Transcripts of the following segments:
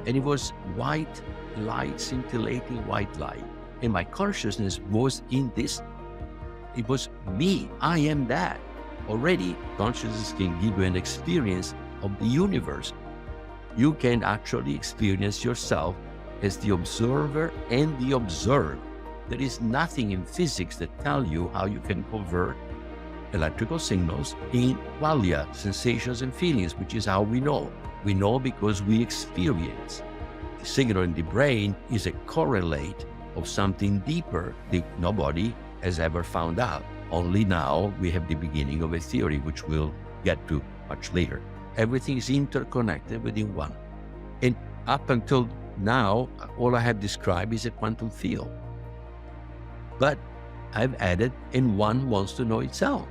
And it was white light, scintillating white light. And my consciousness was in this. It was me. I am that. Already, consciousness can give you an experience of the universe. You can actually experience yourself as the observer and the observed. There is nothing in physics that tell you how you can convert electrical signals in qualia, sensations and feelings, which is how we know. We know because we experience. The signal in the brain is a correlate of something deeper that nobody has ever found out. Only now we have the beginning of a theory, which we'll get to much later. Everything is interconnected within one. And up until now, all I have described is a quantum field. But I've added, and one wants to know itself.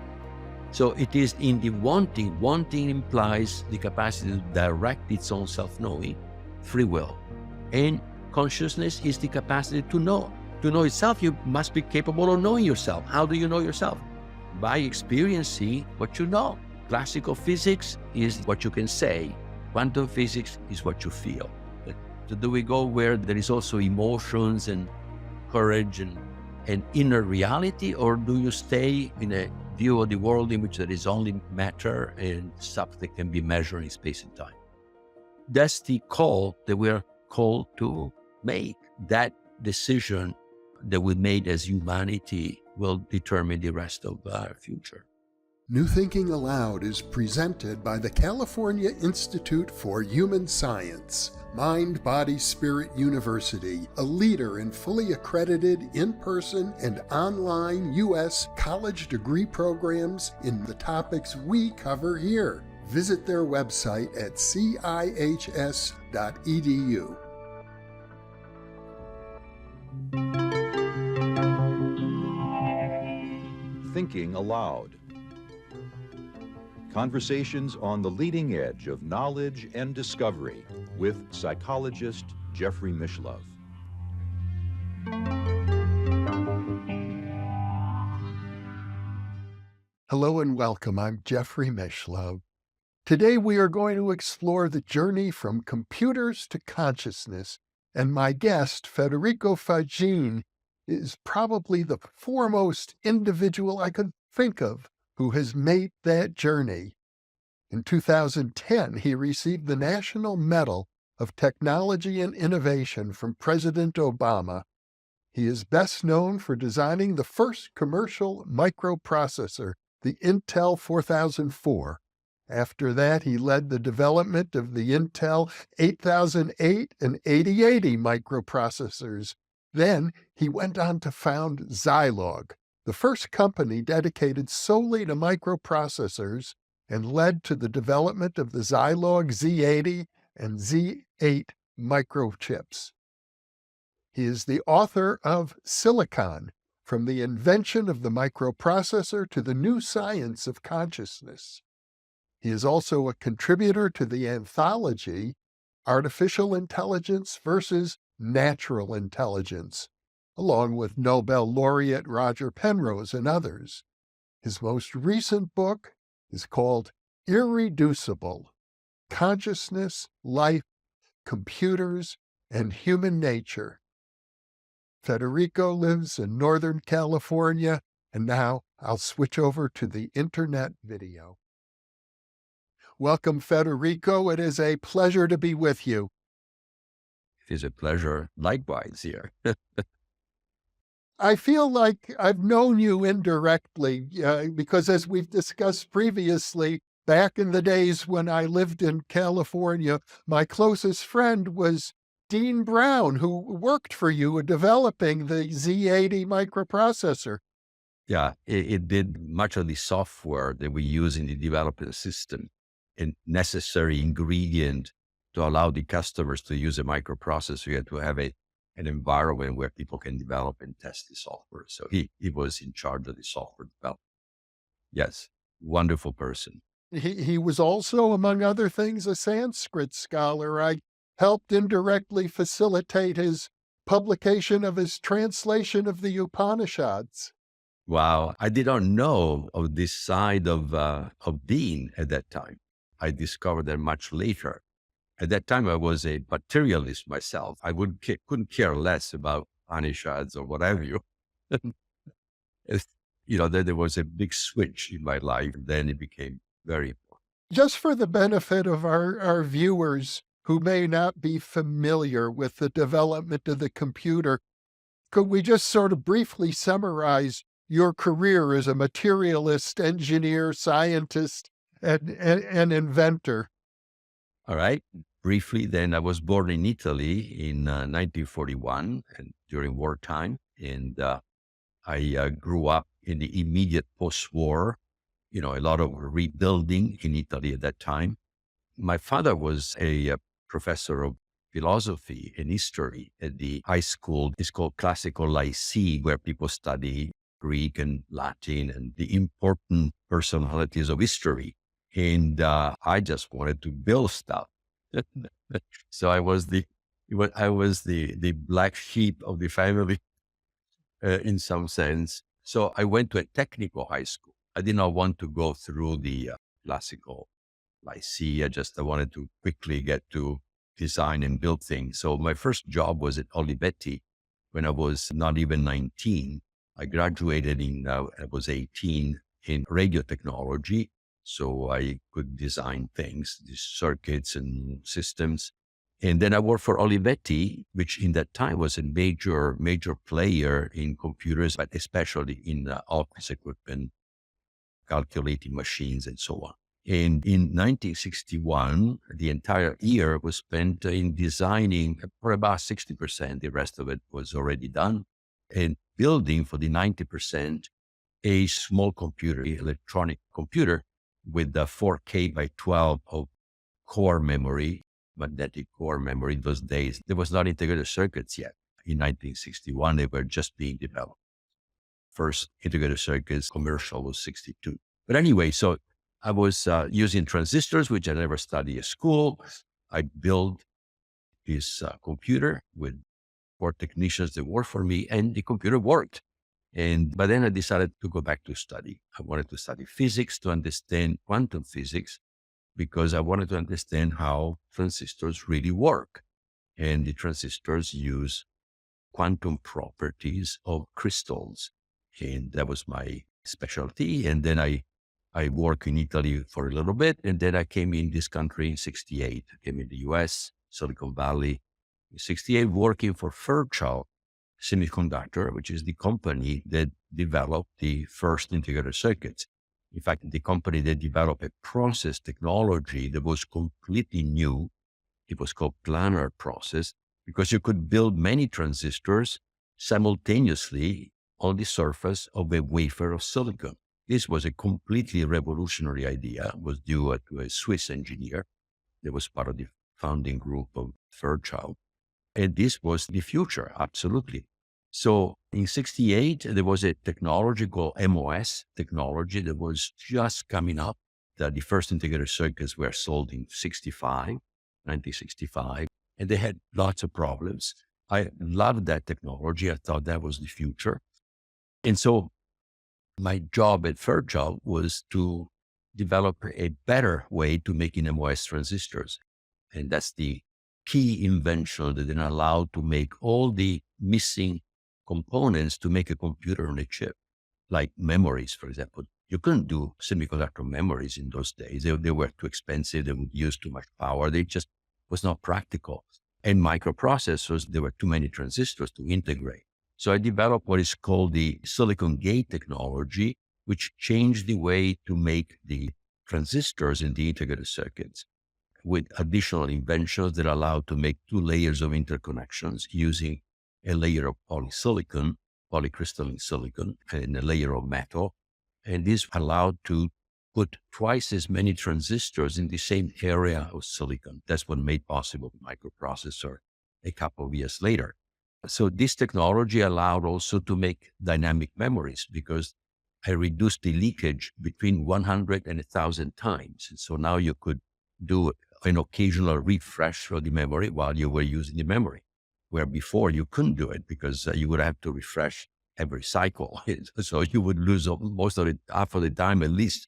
So it is in the wanting. Wanting implies the capacity to direct its own self-knowing, free will. And consciousness is the capacity to know. To know itself, you must be capable of knowing yourself. How do you know yourself? By experiencing what you know. Classical physics is what you can say. Quantum physics is what you feel. So do we go where there is also emotions and courage and inner reality, or do you stay in a view of the world in which there is only matter and stuff that can be measured in space and time? That's the call that we're called to make. That decision that we made as humanity will determine the rest of our future. New Thinking Aloud is presented by the California Institute for Human Science, Mind, Body, Spirit University, a leader in fully accredited in-person and online U.S. college degree programs in the topics we cover here. Visit their website at cihs.edu. Thinking Aloud. Conversations on the leading edge of knowledge and discovery with psychologist Jeffrey Mishlove. Hello and welcome. I'm Jeffrey Mishlove. Today we are going to explore the journey from computers to consciousness, and my guest, Federico Faggin, is probably the foremost individual I could think of who has made that journey. In 2010, he received the National Medal of Technology and Innovation from President Obama. He is best known for designing the first commercial microprocessor, the Intel 4004. After that, he led the development of the Intel 8008 and 8080 microprocessors. Then he went on to found Zilog, the first company dedicated solely to microprocessors, and led to the development of the Zilog Z80 and Z8 microchips. He is the author of Silicon, From the Invention of the Microprocessor to the New Science of Consciousness. He is also a contributor to the anthology Artificial Intelligence versus Natural Intelligence, along with Nobel laureate Roger Penrose and others. His most recent book is called Irreducible: Consciousness, Life, Computers, and Human Nature. Federico lives in Northern California, and now I'll switch over to the internet video. Welcome, Federico. It is a pleasure to be with you. It is a pleasure likewise here. I feel like I've known you indirectly because, as we've discussed previously, back in the days when I lived in California, my closest friend was Dean Brown, who worked for you developing the Z80 microprocessor. Yeah, it did much of the software that we use in the development system, a necessary ingredient to allow the customers to use a microprocessor. You had to have an environment where people can develop and test the software. So he was in charge of the software development. Yes, wonderful person. He was also, among other things, a Sanskrit scholar. I helped indirectly facilitate his publication of his translation of the Upanishads. Wow, I did not know of this side of Dean at that time. I discovered that much later. At that time, I was a materialist myself. I couldn't care less about Upanishads or whatever you. It's, then there was a big switch in my life. Then it became very important. Just for the benefit of our viewers who may not be familiar with the development of the computer, could we just sort of briefly summarize your career as a materialist, engineer, scientist, and inventor? All right. Briefly, then I was born in Italy in 1941 and during wartime. And I grew up in the immediate post-war, a lot of rebuilding in Italy at that time. My father was a professor of philosophy and history at the high school. It's called Classical Lycée, where people study Greek and Latin and the important personalities of history. And I just wanted to build stuff. So I was the black sheep of the family in some sense. So I went to a technical high school. I did not want to go through the classical lycée. I wanted to quickly get to design and build things. So my first job was at Olivetti when I was not even 19. I graduated I was 18 in radio technology. So I could design things, these circuits and systems. And then I worked for Olivetti, which in that time was a major player in computers, but especially in office equipment, calculating machines, and so on. And in 1961, the entire year was spent in designing for about 60%. The rest of it was already done, and building for the 90% a small computer, electronic computer with the 4K by 12 of core memory, magnetic core memory. In those days, there was not integrated circuits yet. In 1961, they were just being developed. First integrated circuits commercial was 62. But anyway, so I was using transistors, which I never studied at school. I built this computer with 4 technicians that worked for me, and the computer worked. But then I decided to go back to study. I wanted to study physics to understand quantum physics, because I wanted to understand how transistors really work. And the transistors use quantum properties of crystals. And that was my specialty. And then I worked in Italy for a little bit. And then I came in this country in 68. I came in the US, Silicon Valley, in 68, working for Fairchild Semiconductor, which is the company that developed the first integrated circuits. In fact, the company that developed a process technology that was completely new. It was called planar process, because you could build many transistors simultaneously on the surface of a wafer of silicon. This was a completely revolutionary idea. It was due to a Swiss engineer that was part of the founding group of Fairchild. And this was the future, absolutely. So in 68, there was a technology called MOS technology that was just coming up. The first integrated circuits were sold in 1965, and they had lots of problems. I loved that technology. I thought that was the future. And so my job at Fairchild was to develop a better way to making MOS transistors. And that's the key invention that then allowed to make all the missing components to make a computer on a chip, like memories, for example. You couldn't do semiconductor memories in those days. They were too expensive. They would use too much power. They just was not practical. And microprocessors, there were too many transistors to integrate. So I developed what is called the silicon gate technology, which changed the way to make the transistors in the integrated circuits, with additional inventions that allowed to make 2 layers of interconnections using a layer of polysilicon, polycrystalline silicon, and a layer of metal. And this allowed to put twice as many transistors in the same area of silicon. That's what made possible the microprocessor a couple of years later. So this technology allowed also to make dynamic memories, because I reduced the leakage between 100 and 1,000 times. And so now you could do an occasional refresh of the memory while you were using the memory, where before you couldn't do it because you would have to refresh every cycle. So you would lose most of it, half of the time at least,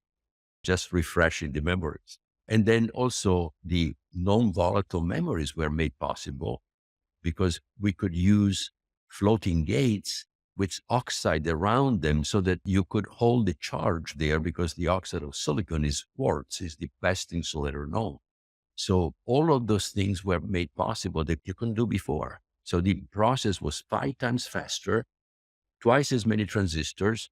just refreshing the memories. And then also the non-volatile memories were made possible because we could use floating gates with oxide around them so that you could hold the charge there, because the oxide of silicon is quartz, is the best insulator known. So all of those things were made possible that you couldn't do before. So the process was 5 times faster, twice as many transistors,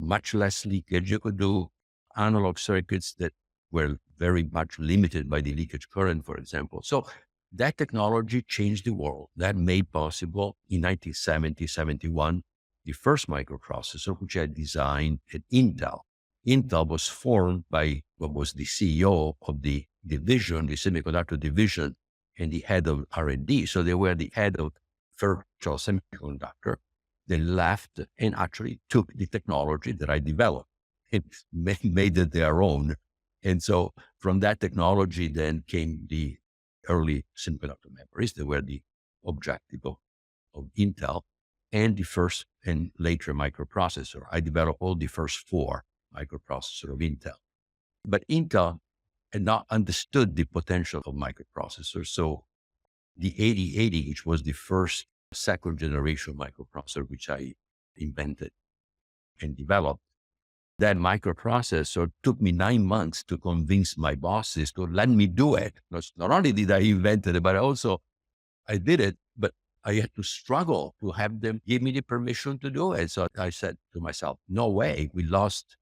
much less leakage. You could do analog circuits that were very much limited by the leakage current, for example. So that technology changed the world. That made possible in 1970, 71, the first microprocessor, which I designed at Intel. Intel was formed by what was the CEO of the division, the semiconductor division, and the head of R&D. So they were the head of virtual semiconductor. They left and actually took the technology that I developed and made it their own. And so from that technology then came the early semiconductor memories. They were the objective of Intel, and the first and later microprocessor. I developed all the first 4 microprocessors of Intel. But Intel had not understood the potential of microprocessors. So the 8080, which was the first second generation microprocessor, which I invented and developed, that microprocessor took me 9 months to convince my bosses to let me do it. Not only did I invent it, but also I did it, but I had to struggle to have them give me the permission to do it. So I said to myself, no way. We lost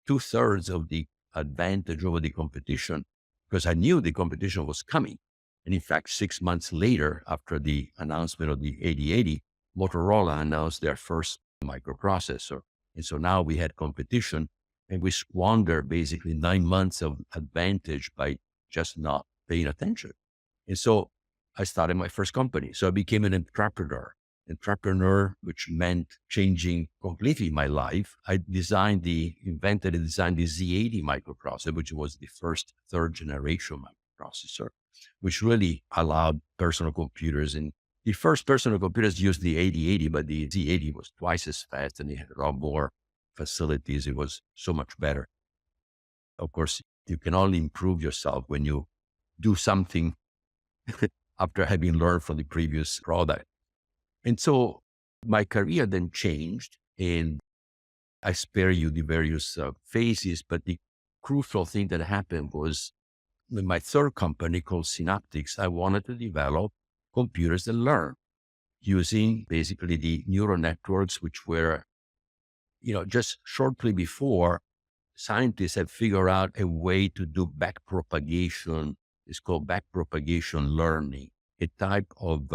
2/3 of the advantage over the competition, because I knew the competition was coming. And in fact, 6 months later, after the announcement of the 8080, Motorola announced their first microprocessor. And so now we had competition, and we squandered basically 9 months of advantage by just not paying attention. And so I started my first company. So I became an entrepreneur, which meant changing completely my life. I invented and designed the Z80 microprocessor, which was the first 3rd generation microprocessor, which really allowed personal computers. And the first personal computers used the 8080, but the Z80 was twice as fast and it had a lot more facilities. It was so much better. Of course, you can only improve yourself when you do something after having learned from the previous product. And so my career then changed, and I spare you the various phases, but the crucial thing that happened was in my 3rd company called Synaptics, I wanted to develop computers that learn using basically the neural networks, which were, just shortly before, scientists had figured out a way to do backpropagation. It's called backpropagation learning, a type of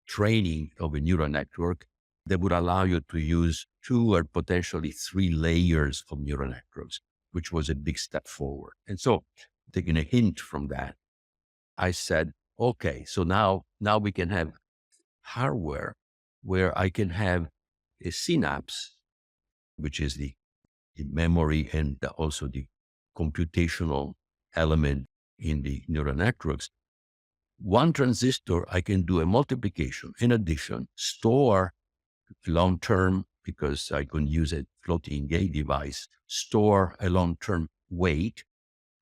training of a neural network that would allow you to use 2 or potentially 3 layers of neural networks, which was a big step forward. And so, taking a hint from that, I said, okay, so now we can have hardware where I can have a synapse, which is the memory and also the computational element in the neural networks. One transistor, I can do a multiplication, in addition, store long-term, because I can use a floating gate device, store a long-term weight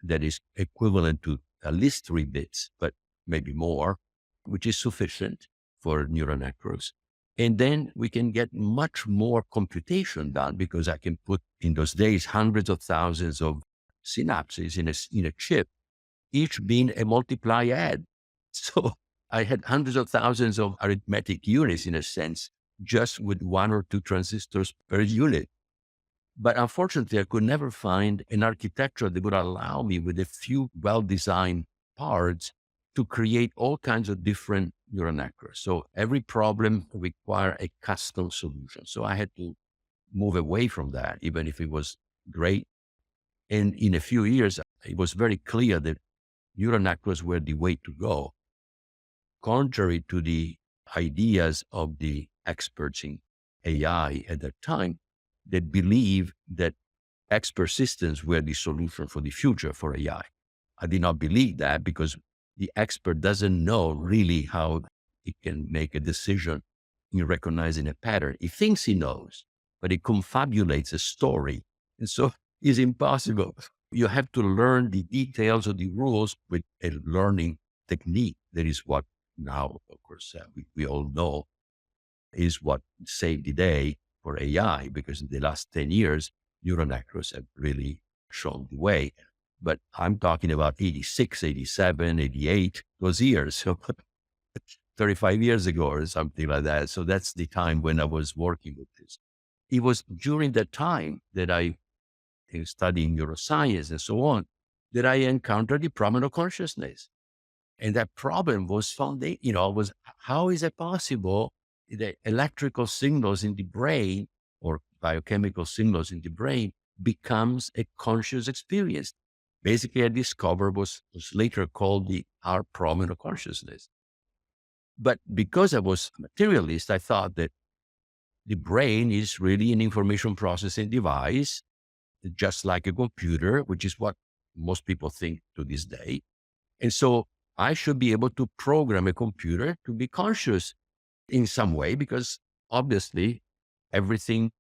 that is equivalent to at least 3 bits, but maybe more, which is sufficient for neural networks. And then we can get much more computation done, because I can put, in those days, hundreds of thousands of synapses in a chip, each being a multiply add. So I had hundreds of thousands of arithmetic units, in a sense, just with 1 or 2 transistors per unit. But unfortunately, I could never find an architecture that would allow me, with a few well-designed parts, to create all kinds of different neural networks. So every problem required a custom solution. So I had to move away from that, even if it was great. And in a few years, it was very clear that neural networks were the way to go, contrary to the ideas of the experts in AI at that time, that believed that expert systems were the solution for the future for AI. I did not believe that, because the expert doesn't know really how he can make a decision in recognizing a pattern. He thinks he knows, but he confabulates a story. And so it's impossible You have to learn the details of the rules with a learning technique. That is what now, of course, we all know is what saved the day for AI, because in the last 10 years, neural networks have really shown the way. But I'm talking about 86, 87, 88, those years. So 35 years ago or something like that. So that's the time when I was working with this. It was during that time that I studying neuroscience and so on, that I encountered the problem of consciousness. And that problem was found, was how is it possible that electrical signals in the brain or biochemical signals in the brain becomes a conscious experience? Basically, I discovered was later called the our problem of consciousness. But because I was a materialist, I thought that the brain is really an information processing device, just like a computer, which is what most people think to this day. And so I should be able to program a computer to be conscious in some way, because obviously everything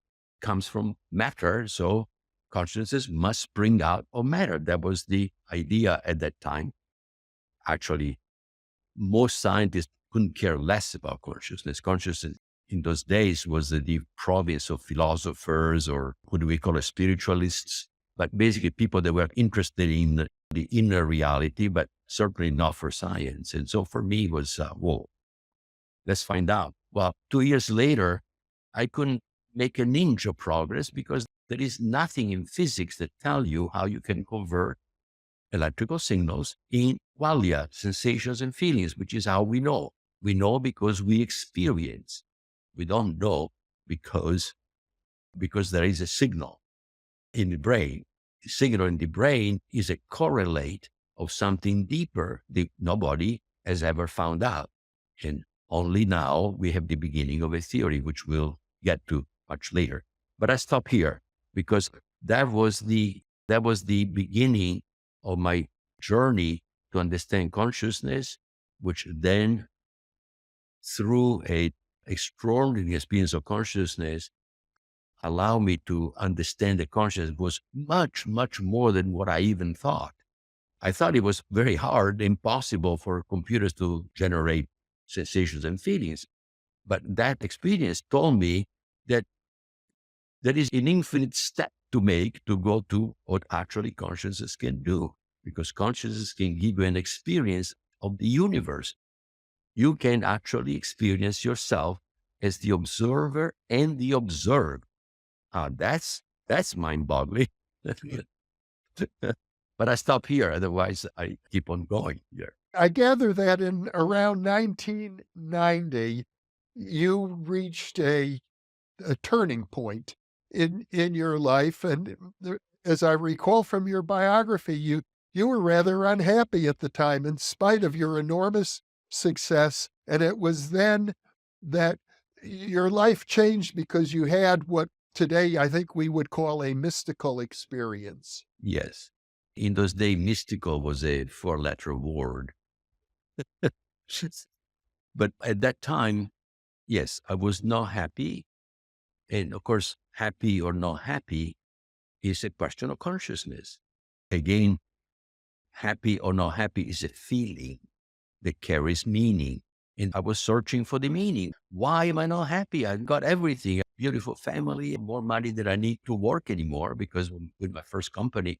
comes from matter. So consciousness must spring out of matter. That was the idea at that time. Actually, most scientists couldn't care less about consciousness. Consciousness in those days was the province of philosophers, or what do we call it, spiritualists, but basically people that were interested in the inner reality, but certainly not for science. And so for me it was, whoa, let's find out. Well, 2 years later, I couldn't make an inch of progress, because there is nothing in physics that tell you how you can convert electrical signals in qualia, sensations and feelings, which is how we know. We know because we experience. We don't know because there is a signal in the brain. The signal in the brain is a correlate of something deeper that nobody has ever found out. And only now we have the beginning of a theory, which we'll get to much later. But I stop here because that was the beginning of my journey to understand consciousness, which then, through a extraordinary experience of consciousness, allowed me to understand that consciousness was much, much more than what I even thought. I thought it was very hard, impossible for computers to generate sensations and feelings. But that experience told me that there is an infinite step to make to go to what actually consciousness can do, because consciousness can give you an experience of the universe. You can actually experience yourself as the observer and the observed. That's mind-boggling. But I stop here, otherwise I keep on going here. I gather that in around 1990, you reached a turning point in your life. And as I recall from your biography, you were rather unhappy at the time in spite of your enormous success. And it was then that your life changed because you had what today I think we would call a mystical experience. Yes. In those days, mystical was a 4-letter word. But at that time, yes, I was not happy. And of course, happy or not happy is a question of consciousness. Again, happy or not happy is a feeling that carries meaning. And I was searching for the meaning. Why am I not happy? I've got everything, a beautiful family, more money than I need to work anymore, because with my first company,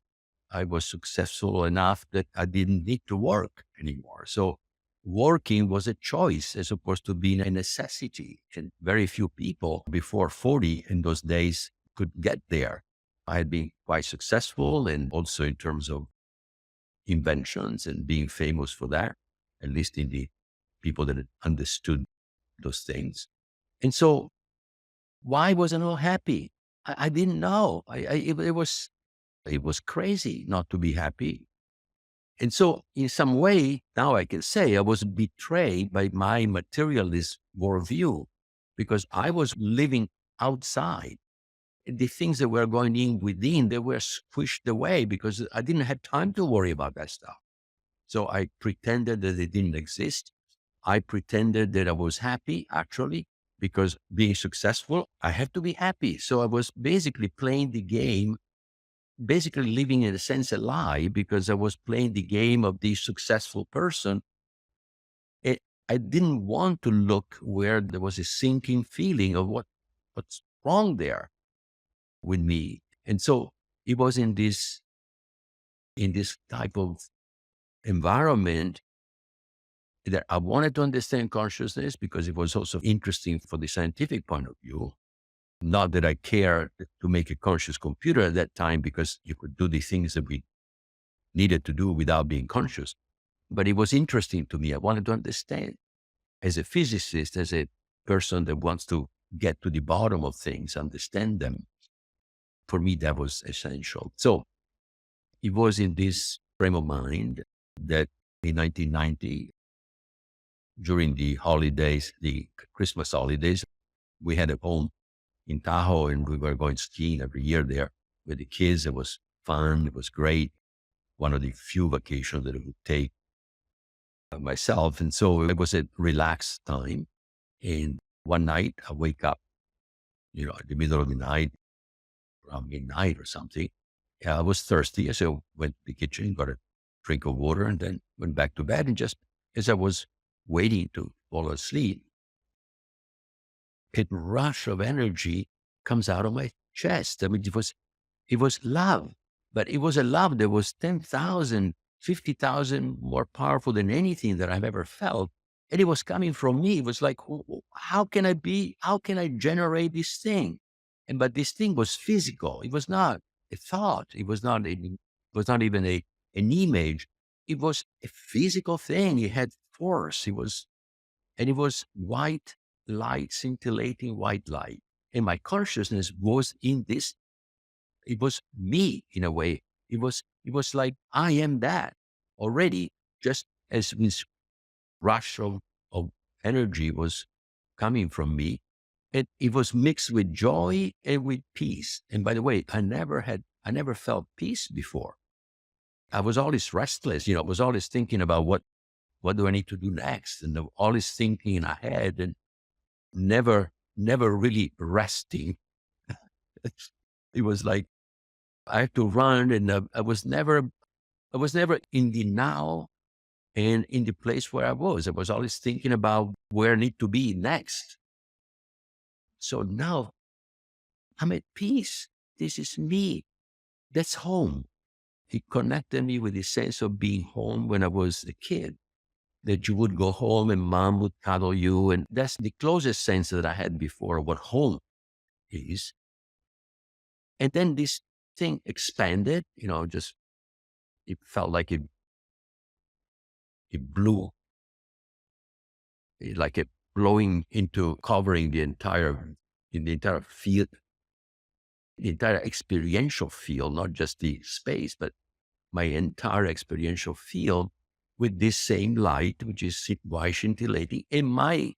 I was successful enough that I didn't need to work anymore. So working was a choice as opposed to being a necessity. And very few people before 40 in those days could get there. I had been quite successful, and also in terms of inventions and being famous for that, at least in the people that had understood those things. And so why wasn't I happy? I didn't know. It was crazy not to be happy. And so in some way, now I can say I was betrayed by my materialist worldview, because I was living outside. The things that were going in within, they were squished away because I didn't have time to worry about that stuff. So I pretended that they didn't exist. I pretended that I was happy, actually, because being successful, I have to be happy. So I was basically playing the game basically living in a sense a lie, because I was playing the game of the successful person. It, I didn't want to look where there was a sinking feeling of what's wrong there with me. And so it was in this type of environment that I wanted to understand consciousness, because it was also interesting for the scientific point of view. Not that I cared to make a conscious computer at that time, because you could do the things that we needed to do without being conscious. But it was interesting to me. I wanted to understand, as a physicist, as a person that wants to get to the bottom of things, understand them. For me, that was essential. So it was in this frame of mind that in 1990, during the holidays, the Christmas holidays, we had a home in Tahoe, and we were going skiing every year there with the kids. It was fun. It was great. One of the few vacations that I would take myself. And so it was a relaxed time. And one night I wake up, in the middle of the night, around midnight or something. I was thirsty. So I went to the kitchen, got a drink of water, and then went back to bed. And just as I was waiting to fall asleep, a rush of energy comes out of my chest. I mean, it was love, but it was a love that was 10,000, 50,000 more powerful than anything that I've ever felt. And it was coming from me. It was like, how can I generate this thing? But this thing was physical. It was not a thought. It was not even an image. It was a physical thing. It had force. It was white light, scintillating white light. And my consciousness was in this. It was me in a way. It was like, I am that already, just as this rush of energy was coming from me. And it was mixed with joy and with peace. And by the way, I never felt peace before. I was always restless, I was always thinking about what do I need to do next? And always thinking ahead, and never really resting. It was like I had to run, and I was never in the now and in the place where I was. I was always thinking about where I need to be next. So now I'm at peace. This is me. That's home. It connected me with the sense of being home when I was a kid, that you would go home and mom would cuddle you. And that's the closest sense that I had before of what home is. And then this thing expanded, just, it felt like it blew, like it blowing into covering the entire field, the entire experiential field, not just the space, but my entire experiential field with this same light, which is white scintillating. And my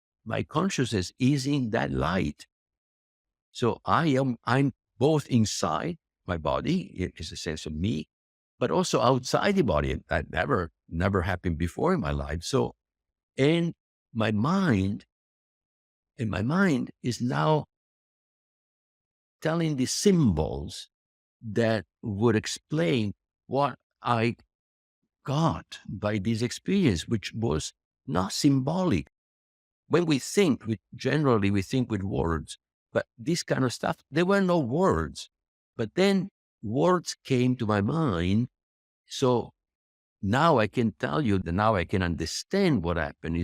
consciousness is in that light. So I'm both inside my body, it is a sense of me, but also outside the body. That never happened before in my life. So, and my mind is now telling the symbols that would explain what I got by this experience, which was not symbolic. When we think, generally we think with words, but this kind of stuff, there were no words. But then words came to my mind. So now I can tell you that now I can understand what happened.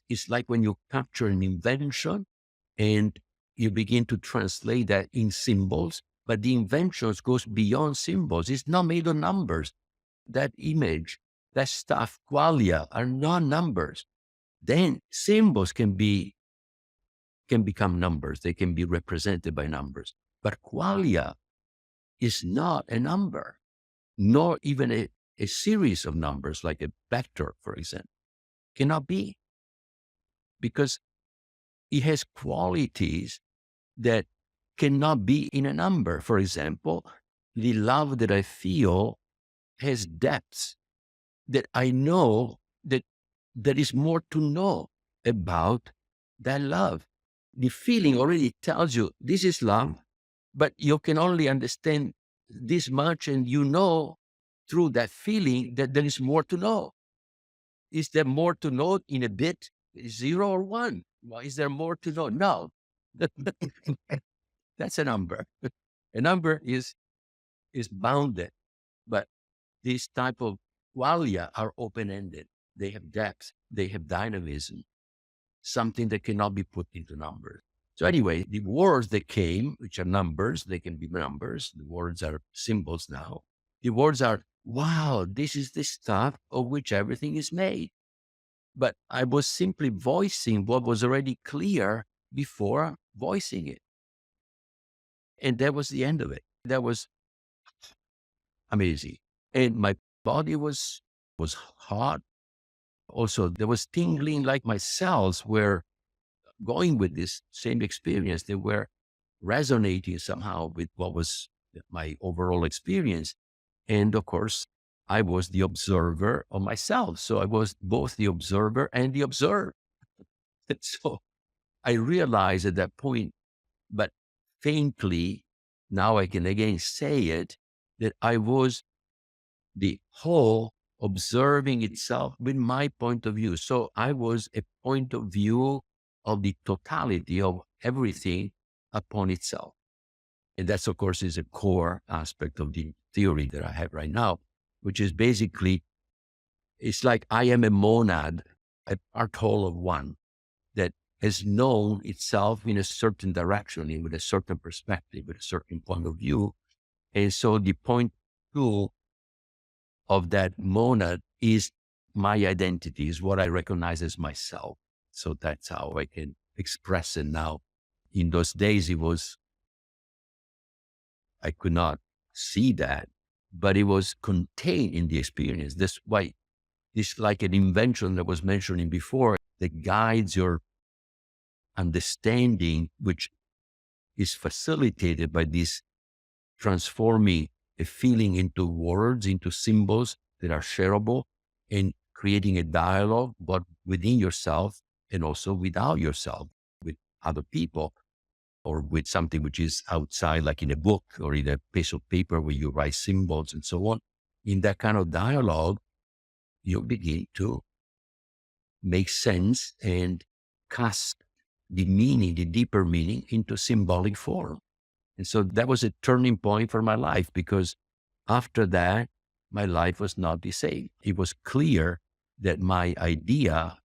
It's like when you capture an invention and you begin to translate that in symbols, but the invention goes beyond symbols. It's not made of numbers. That image, that stuff, qualia, are not numbers. Then symbols can become numbers. They can be represented by numbers. But qualia is not a number, nor even a series of numbers like a vector, for example. Cannot be, because it has qualities that cannot be in a number. For example, the love that I feel has depths that I know that there is more to know about that love. The feeling already tells you this is love, but you can only understand this much, and you know through that feeling that there is more to know. Is there more to know in a bit? 0 or 1? Well, is there more to know? No. That's a number. A number is bounded, but these type of qualia are open-ended. They have depth, they have dynamism, something that cannot be put into numbers. So anyway, the words that came, which are numbers, they can be numbers. The words are symbols now. The words are, wow, this is the stuff of which everything is made. But I was simply voicing what was already clear before voicing it. And that was the end of it. That was amazing. And my body was hot. Also, there was tingling, like my cells were going with this same experience. They were resonating somehow with what was my overall experience. And of course, I was the observer of myself. So I was both the observer and the observed. And so I realized at that point, but faintly, now I can again say it, that I was the whole observing itself with my point of view. So I was a point of view of the totality of everything upon itself. And that's, of course, is a core aspect of the theory that I have right now, which is basically, it's like I am a monad, a part whole of one that has known itself in a certain direction, with a certain perspective, with a certain point of view. And so the point two of that monad is my identity, is what I recognize as myself. So that's how I can express it now. In those days, I could not see that, but it was contained in the experience. That's why it's like an invention that was mentioning before that guides your understanding, which is facilitated by this transforming a feeling into words, into symbols that are shareable, and creating a dialogue, but within yourself and also without yourself, with other people, or with something which is outside, like in a book or in a piece of paper where you write symbols and so on. In that kind of dialogue, you begin to make sense and cast the meaning, the deeper meaning, into symbolic form. And so that was a turning point for my life, because after that, my life was not the same. It was clear that my idea,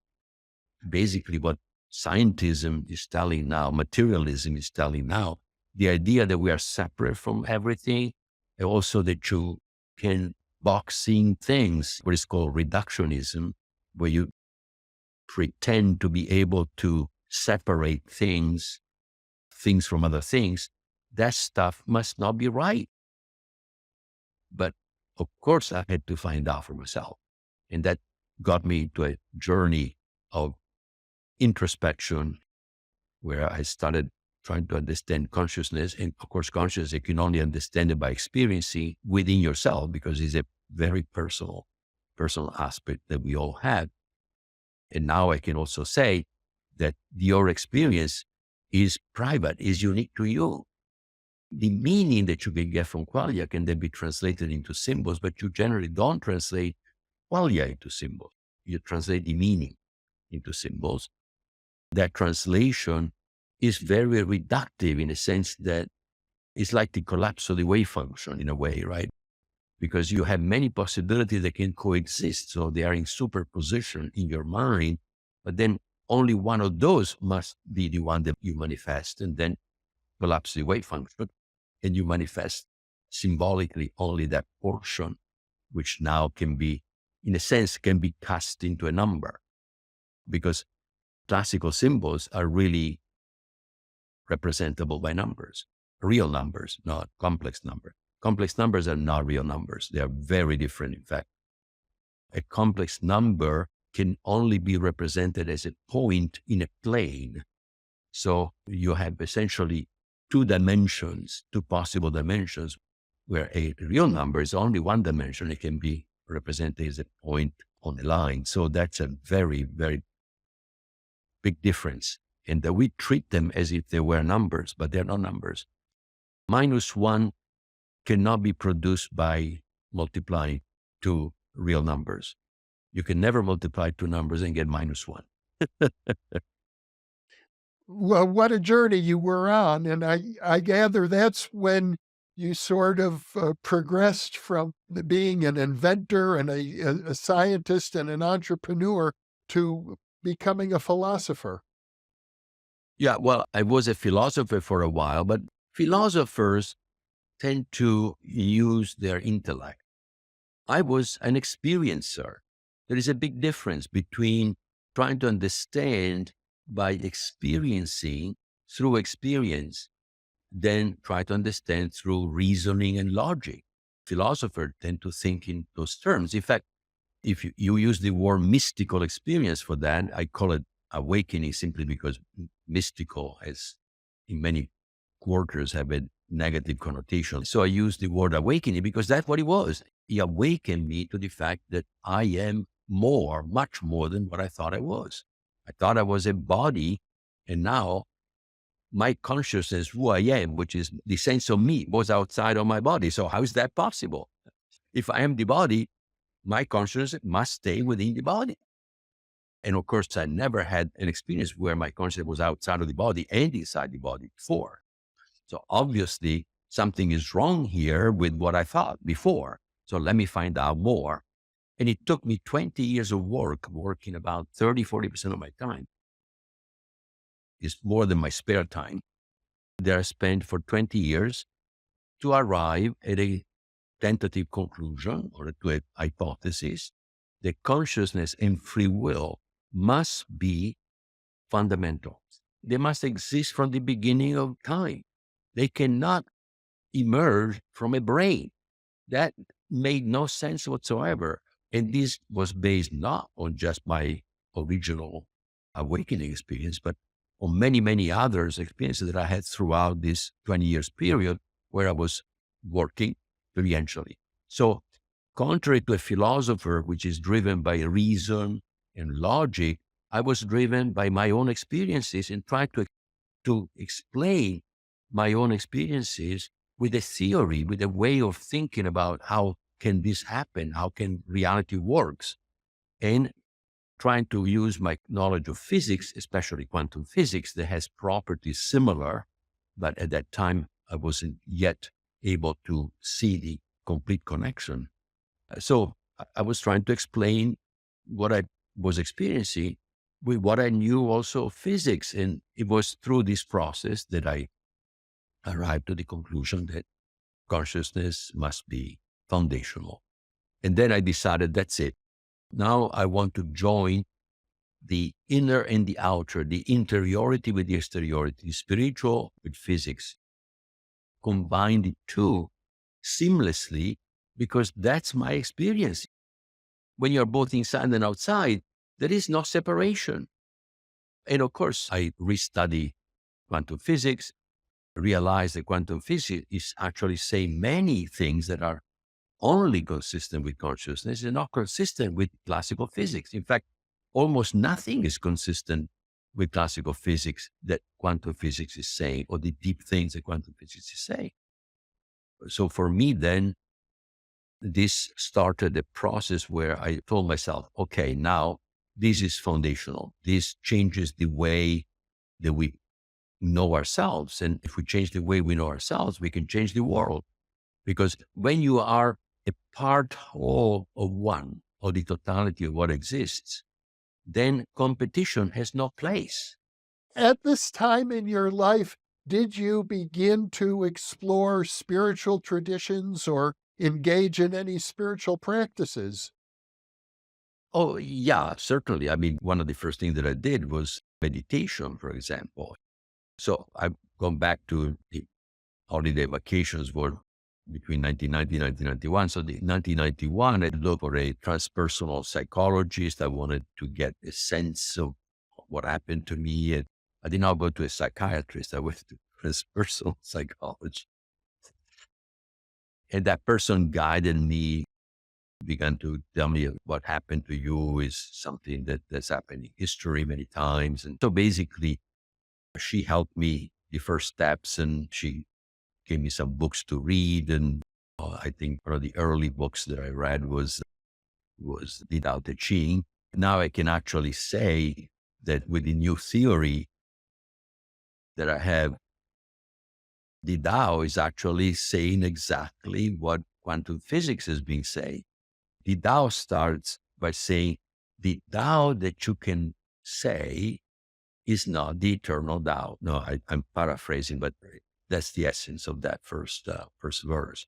basically what scientism is telling now, materialism is telling now, the idea that we are separate from everything, and also that you can box in things, what is called reductionism, where you pretend to be able to separate things from other things, that stuff must not be right. But of course, I had to find out for myself. And that got me to a journey of introspection, where I started trying to understand consciousness. And of course, consciousness, you can only understand it by experiencing within yourself, because it's a very personal aspect that we all have. And now I can also say that your experience is private, is unique to you. The meaning that you can get from qualia can then be translated into symbols, but you generally don't translate qualia into symbols. You translate the meaning into symbols. That translation is very reductive, in a sense that it's like the collapse of the wave function in a way, right? Because you have many possibilities that can coexist. So they are in superposition in your mind, but then only one of those must be the one that you manifest, and then collapse the wave function. And you manifest symbolically only that portion, which now can be, in a sense, can be cast into a number, because classical symbols are really representable by numbers, real numbers, not complex numbers. Complex numbers are not real numbers. They are very different. In fact, a complex number can only be represented as a point in a plane. So you have essentially two possible dimensions, where a real number is only one dimension. It can be represented as a point on a line. So that's a very, very big difference. And that we treat them as if they were numbers, but they're not numbers. -1 cannot be produced by multiplying two real numbers. You can never multiply two numbers and get -1. Well, what a journey you were on. And I gather that's when you sort of progressed from being an inventor and a scientist and an entrepreneur to becoming a philosopher. Yeah, well, I was a philosopher for a while, but philosophers tend to use their intellect. I was an experiencer. There is a big difference between trying to understand by experiencing through experience than try to understand through reasoning and logic. Philosophers tend to think in those terms. In fact, if you use the word mystical experience for that, I call it awakening simply because mystical has in many quarters have a negative connotation. So I use the word awakening because that's what it was. He awakened me to the fact that I am more, much more than what I thought I was. I thought I was a body, and now my consciousness, who I am, which is the sense of me, was outside of my body. So how is that possible? If I am the body, my consciousness must stay within the body. And of course, I never had an experience where my consciousness was outside of the body and inside the body before. So obviously, something is wrong here with what I thought before. So let me find out more. And it took me 20 years of working about 30-40% of my time. It's more than my spare time that I spent for 20 years to arrive at a tentative conclusion or to a hypothesis that consciousness and free will must be fundamental. They must exist from the beginning of time. They cannot emerge from a brain. That made no sense whatsoever. And this was based not on just my original awakening experience, but on many, many others experiences that I had throughout this 20 years period where I was working experientially. So contrary to a philosopher, which is driven by reason and logic, I was driven by my own experiences and tried to explain my own experiences with a theory, with a way of thinking about how can this happen, how can reality works, and trying to use my knowledge of physics, especially quantum physics, that has properties similar, but at that time I wasn't yet able to see the complete connection. So I was trying to explain what I was experiencing with what I knew also of physics. And it was through this process that I arrived to the conclusion that consciousness must be foundational. And then I decided that's it. Now I want to join the inner and the outer, the interiority with the exteriority, spiritual with physics, combine the two seamlessly because that's my experience. When you're both inside and outside, there is no separation. And of course, I restudy quantum physics, realize that quantum physics is actually saying many things that are only consistent with consciousness and not consistent with classical physics. In fact, almost nothing is consistent with classical physics that quantum physics is saying, or the deep things that quantum physics is saying. So for me, then, this started a process where I told myself, okay, now this is foundational. This changes the way that we know ourselves. And if we change the way we know ourselves, we can change the world. Because when you are a part whole of one, of the totality of what exists, then competition has no place. At this time in your life, did you begin to explore spiritual traditions or engage in any spiritual practices? Oh, yeah, certainly. I mean, one of the first things that I did was meditation, for example. So I've gone back to the holiday vacations were between 1990 and 1991. So the 1991, I looked for a transpersonal psychologist. I wanted to get a sense of what happened to me. And I did not go to a psychiatrist. I went to transpersonal psychology. And that person guided me, began to tell me what happened to you is something that's happened in history many times. And so basically, she helped me the first steps and she gave me some books to read. And I think one of the early books that I read was the Tao Te Ching. Now I can actually say that with the new theory that I have, the Tao is actually saying exactly what quantum physics has been saying. The Tao starts by saying the Tao that you can say is not the eternal Tao. No, I'm paraphrasing, but that's the essence of that first verse.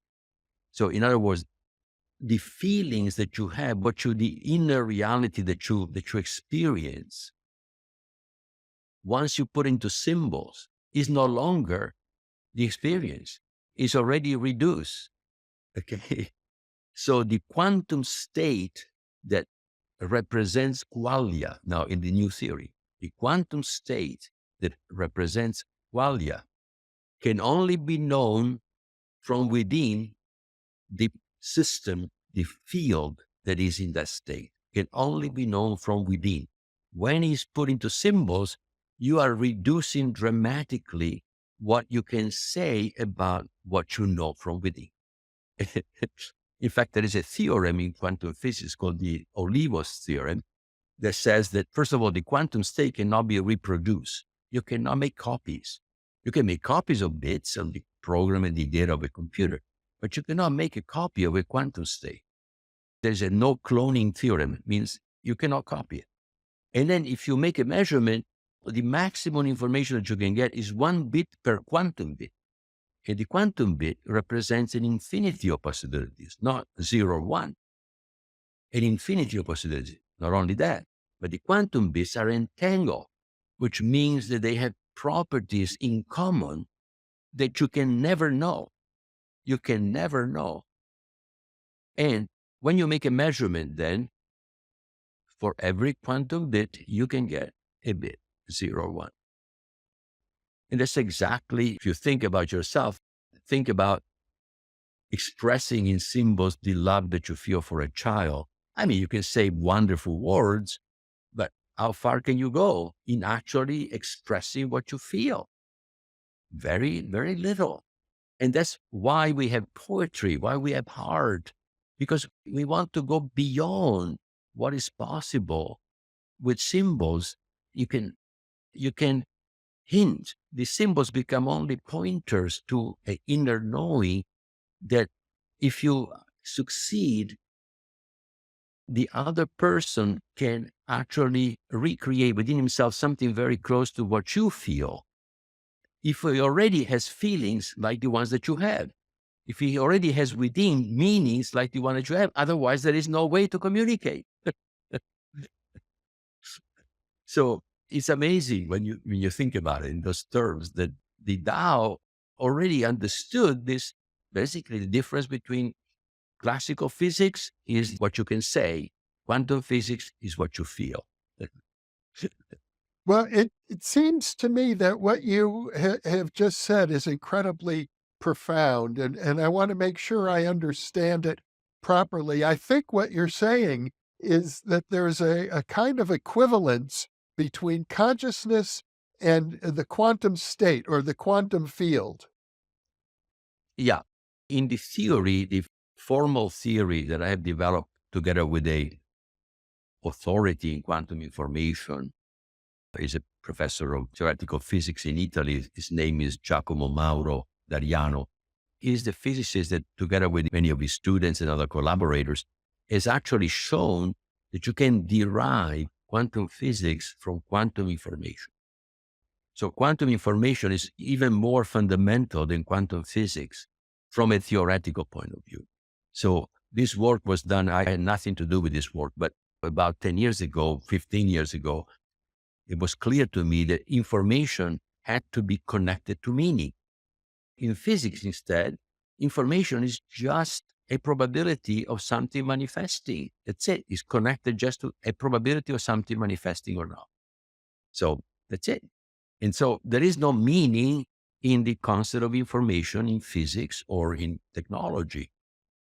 So in other words, the feelings that you have, the inner reality that you experience, once you put into symbols, is no longer the experience. It's already reduced. Okay. So the quantum state that represents qualia, now in the new theory, the quantum state that represents qualia can only be known from within the system, the field that is in that state, can only be known from within. When it's put into symbols, you are reducing dramatically what you can say about what you know from within. In fact, there is a theorem in quantum physics called the Olivos theorem that says that, first of all, the quantum state cannot be reproduced. You cannot make copies. You can make copies of bits of the program and the data of a computer, but you cannot make a copy of a quantum state. There's a no cloning theorem. It means you cannot copy it. And then if you make a measurement, the maximum information that you can get is 1 bit per quantum bit. And the quantum bit represents an infinity of possibilities, not 0 or 1. An infinity of possibilities. Not only that, but the quantum bits are entangled, which means that they have properties in common that you can never know. You can never know. And when you make a measurement, then for every quantum bit, you can get a bit, 0 or 1. And that's exactly, if you think about yourself, think about expressing in symbols the love that you feel for a child. I mean, you can say wonderful words, but how far can you go in actually expressing what you feel? Very, very little. And that's why we have poetry, why we have art, because we want to go beyond what is possible. With symbols, you can hint. The symbols become only pointers to an inner knowing that if you succeed, the other person can actually recreate within himself something very close to what you feel. If he already has feelings like the ones that you have, if he already has within meanings like the one that you have, otherwise there is no way to communicate. So it's amazing when you think about it in those terms that the Tao already understood this. Basically, the difference between classical physics is what you can say. Quantum physics is what you feel. Well, it seems to me that what you have just said is incredibly profound, and I want to make sure I understand it properly. I think what you're saying is that there's a kind of equivalence between consciousness and the quantum state or the quantum field. Yeah. In the theory, the formal theory that I have developed together with a authority in quantum information, is a professor of theoretical physics in Italy. His name is Giacomo Mauro Dariano. He is the physicist that, together with many of his students and other collaborators, has actually shown that you can derive quantum physics from quantum information. So quantum information is even more fundamental than quantum physics from a theoretical point of view. So this work was done, I had nothing to do with this work, but about 10 years ago, 15 years ago, it was clear to me that information had to be connected to meaning. In physics, instead, information is just a probability of something manifesting. That's it. It's connected just to a probability of something manifesting or not. So that's it. And so there is no meaning in the concept of information in physics or in technology.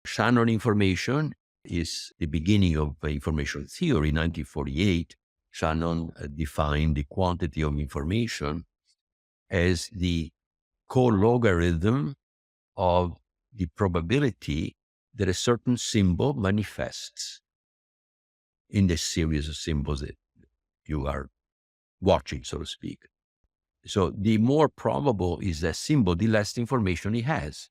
Shannon information is the beginning of information theory. In 1948, Shannon defined the quantity of information as the co-logarithm of the probability that a certain symbol manifests in the series of symbols that you are watching, so to speak. So the more probable is that symbol, the less information it has.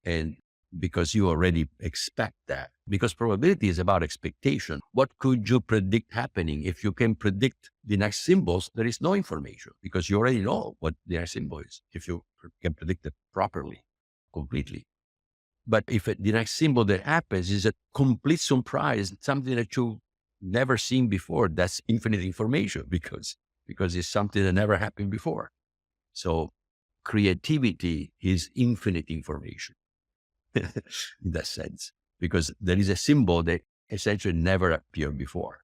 And because you already expect that, because probability is about expectation. What could you predict happening? If you can predict the next symbols, there is no information because you already know what the next symbol is, if you can predict it properly, completely. But if the next symbol that happens is a complete surprise, something that you've never seen before, that's infinite information because it's something that never happened before. So creativity is infinite information in that sense, because there is a symbol that essentially never appeared before.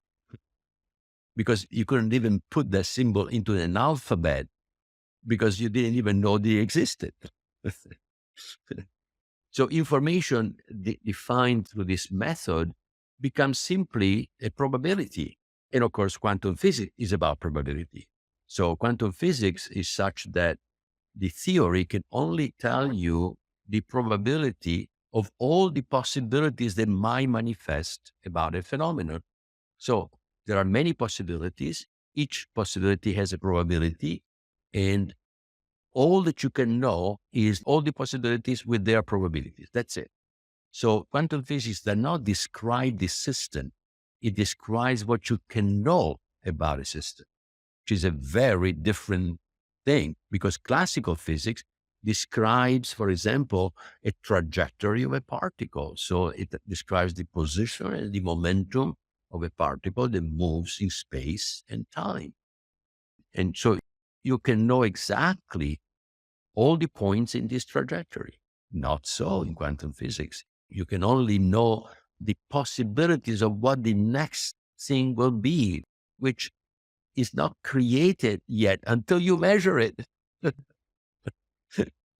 Because you couldn't even put that symbol into an alphabet because you didn't even know they existed. So information defined through this method becomes simply a probability. And of course, quantum physics is about probability. So quantum physics is such that the theory can only tell you the probability of all the possibilities that might manifest about a phenomenon. So there are many possibilities. Each possibility has a probability, and all that you can know is all the possibilities with their probabilities. That's it. So quantum physics does not describe the system. It describes what you can know about a system, which is a very different thing, because classical physics describes, for example, a trajectory of a particle. So it describes the position and the momentum of a particle that moves in space and time. And so you can know exactly all the points in this trajectory. Not so in quantum physics. You can only know the possibilities of what the next thing will be, which is not created yet until you measure it.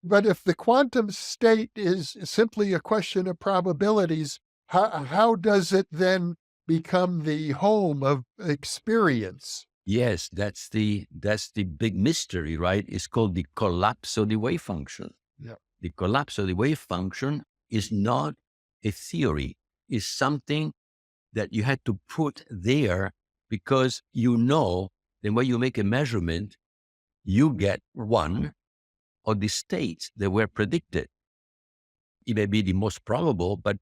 But if the quantum state is simply a question of probabilities, how does it then become the home of experience? Yes, that's the big mystery, right? It's called the collapse of the wave function. Yeah. The collapse of the wave function is not a theory. It's something that you had to put there because you know that when you make a measurement, you get one of the states that were predicted. It may be the most probable, but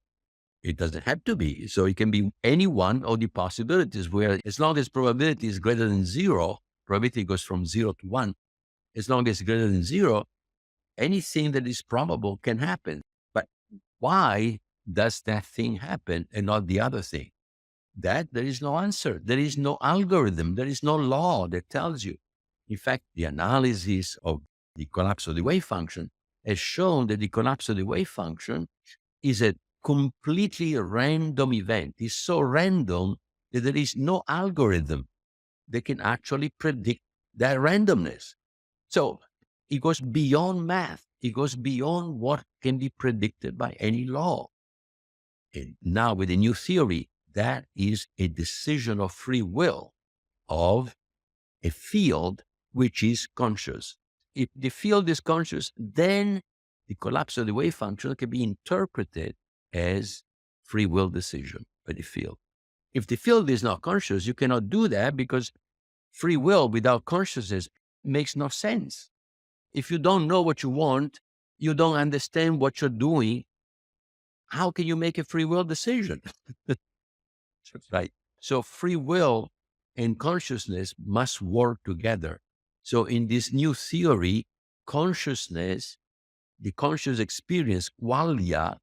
it doesn't have to be. So it can be any one of the possibilities where, as long as probability is greater than zero, probability goes from 0 to 1. As long as it's greater than zero, anything that is probable can happen. But why does that thing happen and not the other thing? That there is no answer. There is no algorithm. There is no law that tells you. In fact, the analysis of the collapse of the wave function has shown that the collapse of the wave function is a completely random event. It's so random that there is no algorithm that can actually predict that randomness. So it goes beyond math. It goes beyond what can be predicted by any law. And now with a new theory, that is a decision of free will of a field which is conscious. If the field is conscious, then the collapse of the wave function can be interpreted as free will decision by the field. If the field is not conscious, you cannot do that because free will without consciousness makes no sense. If you don't know what you want, you don't understand what you're doing, how can you make a free will decision? Right. So free will and consciousness must work together. So in this new theory, consciousness, the conscious experience, qualia,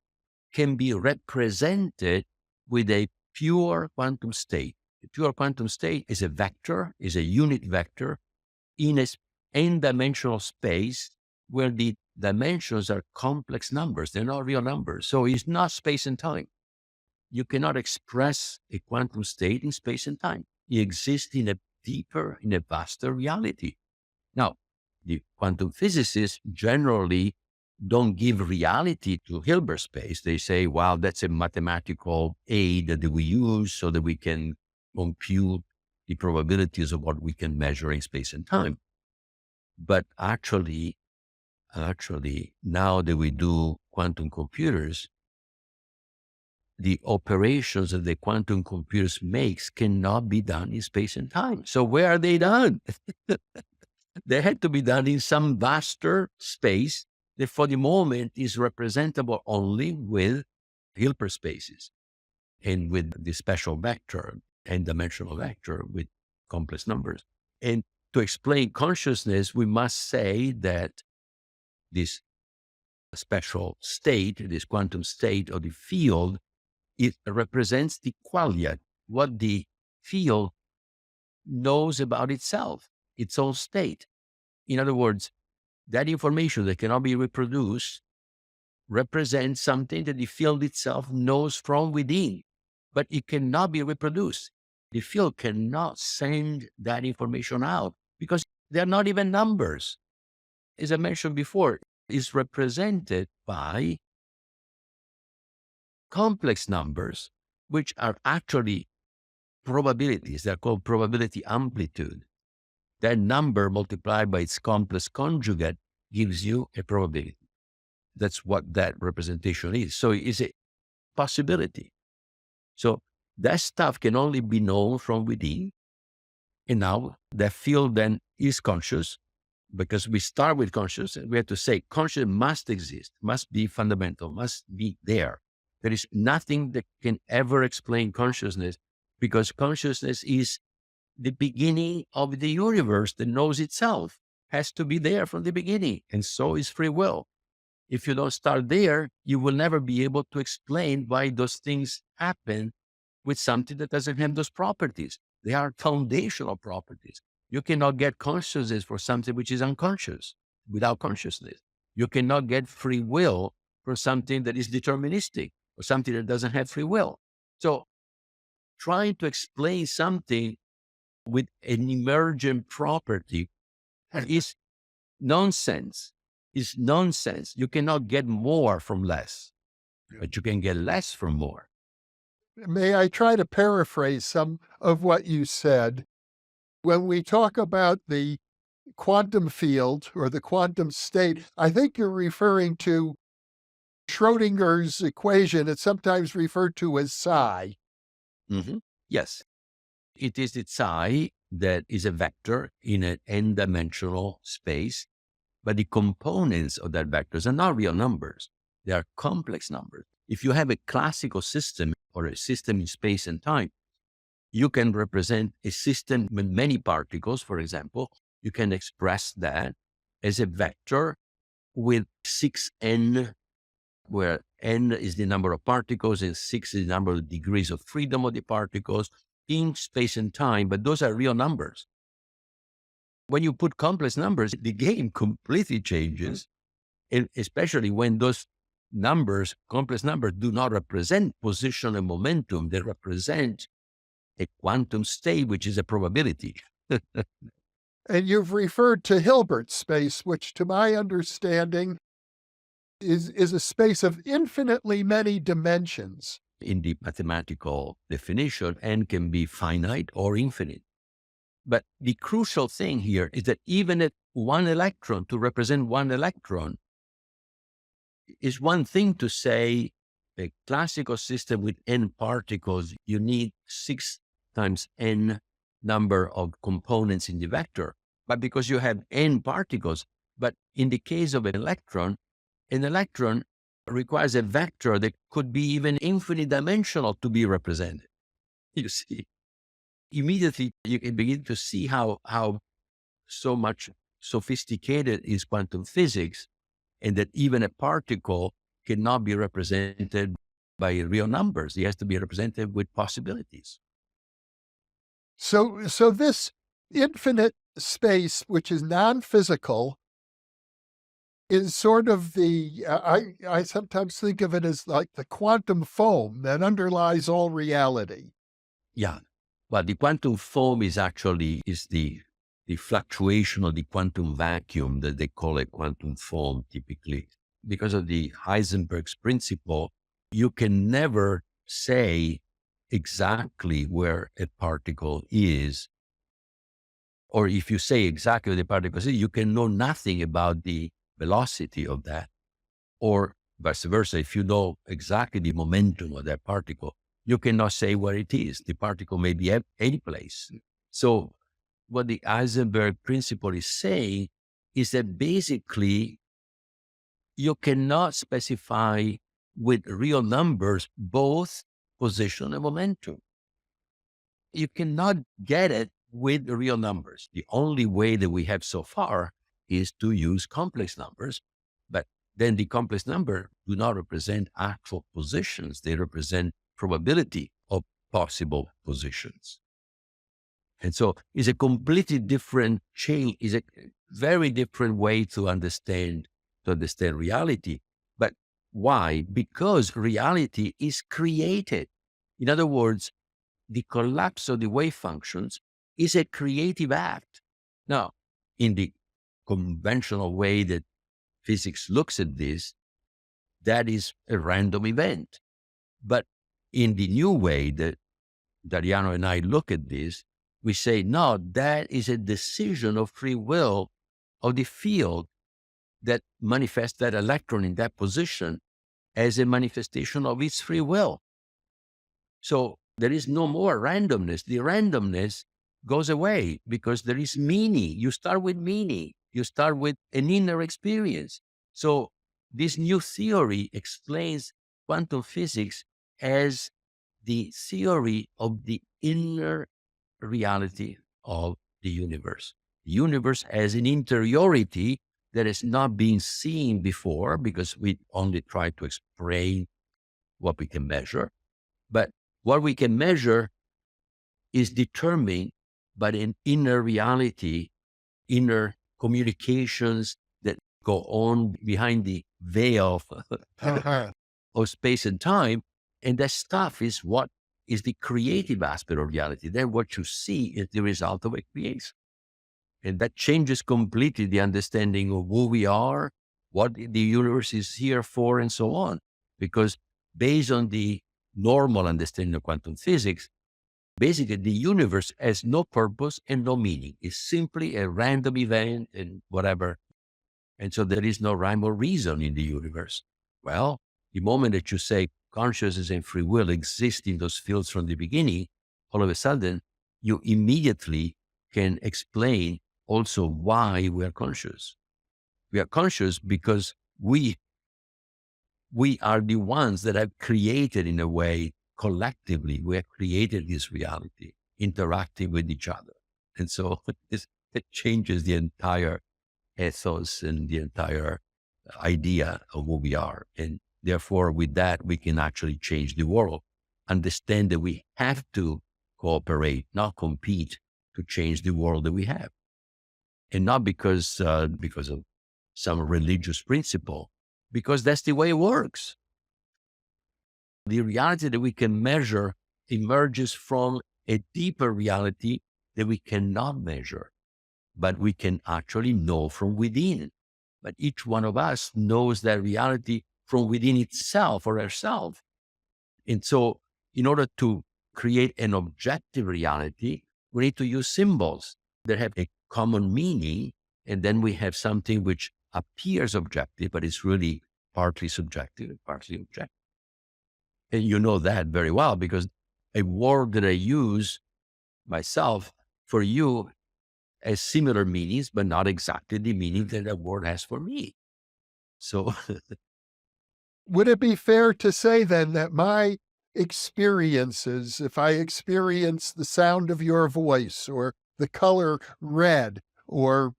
can be represented with a pure quantum state. The pure quantum state is a vector, is a unit vector in a n-dimensional space where the dimensions are complex numbers. They're not real numbers. So it's not space and time. You cannot express a quantum state in space and time. It exists in a deeper, in a vaster reality. Now, the quantum physicists generally don't give reality to Hilbert space. They say, well, that's a mathematical aid that we use so that we can compute the probabilities of what we can measure in space and time. But actually, actually, now that we do quantum computers, the operations that the quantum computers makes cannot be done in space and time. So where are they done? They had to be done in some vaster space that for the moment is representable only with Hilbert spaces and with the special vector and dimensional vector with complex numbers. And to explain consciousness, we must say that this special state, this quantum state of the field, it represents the qualia, what the field knows about itself, its own state. In other words, that information that cannot be reproduced represents something that the field itself knows from within, but it cannot be reproduced. The field cannot send that information out because they're not even numbers. As I mentioned before, it's represented by complex numbers, which are actually probabilities. They're called probability amplitude. That number multiplied by its complex conjugate gives you a probability. That's what that representation is. So it's a possibility. So that stuff can only be known from within. And now that field then is conscious, because we start with consciousness. We have to say consciousness must exist, must be fundamental, must be there. There is nothing that can ever explain consciousness because consciousness is the beginning of the universe that knows itself, has to be there from the beginning. And so is free will. If you don't start there, you will never be able to explain why those things happen with something that doesn't have those properties. They are foundational properties. You cannot get consciousness for something which is unconscious without consciousness. You cannot get free will for something that is deterministic or something that doesn't have free will. So trying to explain something with an emergent property is nonsense. Is nonsense. You cannot get more from less, but you can get less from more. May I try to paraphrase some of what you said? When we talk about the quantum field or the quantum state, I think you're referring to Schrodinger's equation. It's sometimes referred to as psi. Mm-hmm. Yes. It is the psi that is a vector in an n-dimensional space, but the components of that vectors are not real numbers. They are complex numbers. If you have a classical system or a system in space and time, you can represent a system with many particles, for example. You can express that as a vector with 6n, where n is the number of particles and 6 is the number of degrees of freedom of the particles in space and time, but those are real numbers. When you put complex numbers, the game completely changes, and especially when those numbers, complex numbers, do not represent position and momentum. They represent a quantum state, which is a probability. And you've referred to Hilbert space, which to my understanding is a space of infinitely many dimensions. In the mathematical definition, n can be finite or infinite. But the crucial thing here is that even at one electron, to represent one electron, is one thing to say a classical system with n particles, you need 6 times n number of components in the vector. But because you have n particles, but in the case of an electron requires a vector that could be even infinite dimensional to be represented. You see, immediately you can begin to see how so much sophisticated is quantum physics, and that even a particle cannot be represented by real numbers. It has to be represented with possibilities. So this infinite space, which is non-physical, is sort of the, I sometimes think of it as like the quantum foam that underlies all reality. Yeah. Well, the quantum foam is actually the fluctuation of the quantum vacuum that they call a quantum foam typically. Because of the Heisenberg's principle, you can never say exactly where a particle is. Or if you say exactly where the particle is, you can know nothing about the velocity of that, or vice versa. If you know exactly the momentum of that particle, you cannot say where it is. The particle may be at any place. So what the Heisenberg principle is saying is that basically you cannot specify with real numbers both position and momentum. You cannot get it with real numbers. The only way that we have so far is to use complex numbers, but then the complex number do not represent actual positions. They represent probability of possible positions. And so it's a completely different chain, is a very different way to understand reality. But why? Because reality is created. In other words, the collapse of the wave functions is a creative act. Now, in the conventional way that physics looks at this, that is a random event. But in the new way that Dariano and I look at this, we say, no, that is a decision of free will of the field that manifests that electron in that position as a manifestation of its free will. So there is no more randomness. The randomness goes away because there is meaning. You start with meaning. You start with an inner experience. So this new theory explains quantum physics as the theory of the inner reality of the universe. The universe has an interiority that has not been seen before because we only try to explain what we can measure. But what we can measure is determined by an inner reality, inner communications that go on behind the veil of space and time. And that stuff is what is the creative aspect of reality. Then what you see is the result of a creation. And that changes completely the understanding of who we are, what the universe is here for, and so on. Because based on the normal understanding of quantum physics, basically the universe has no purpose and no meaning. It's simply a random event and whatever. And so there is no rhyme or reason in the universe. Well, the moment that you say consciousness and free will exist in those fields from the beginning, all of a sudden you immediately can explain also why we are conscious. We are conscious because we are the ones that have created, in a way, collectively, we have created this reality, interacting with each other. And so it changes the entire ethos and the entire idea of who we are. And therefore, with that, we can actually change the world, understand that we have to cooperate, not compete, to change the world that we have. And not because of some religious principle, because that's the way it works. The reality that we can measure emerges from a deeper reality that we cannot measure, but we can actually know from within. But each one of us knows that reality from within itself or herself. And so in order to create an objective reality, we need to use symbols that have a common meaning. And then we have something which appears objective, but is really partly subjective and partly objective. And you know that very well because a word that I use myself for you has similar meanings, but not exactly the meaning that a word has for me. So would it be fair to say then that my experiences, if I experience the sound of your voice or the color red or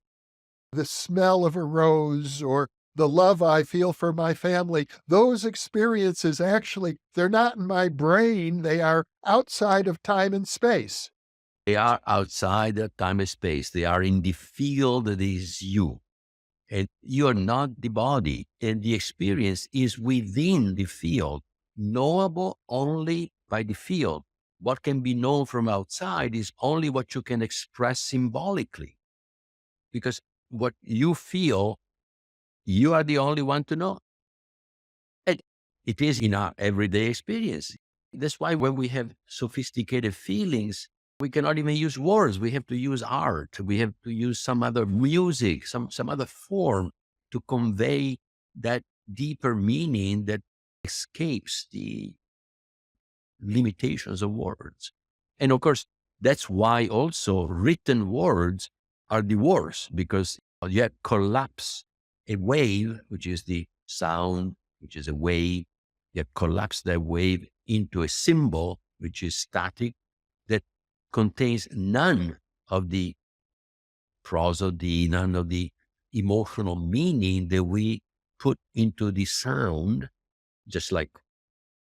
the smell of a rose or the love I feel for my family, those experiences actually, they're not in my brain. They are outside of time and space. they are outside of time and space. They are in the field that is you. And you are not the body. And the experience is within the field, knowable only by the field. What can be known from outside is only what you can express symbolically. Because what you feel, you are the only one to know. And it is in our everyday experience. That's why when we have sophisticated feelings, we cannot even use words. We have to use art. We have to use some other music, some other form to convey that deeper meaning that escapes the limitations of words. And of course, that's why also written words are the worst, because you have collapse a wave, which is the sound, which is a wave. You have collapsed that wave into a symbol, which is static, that contains none of the prosody, none of the emotional meaning that we put into the sound, just like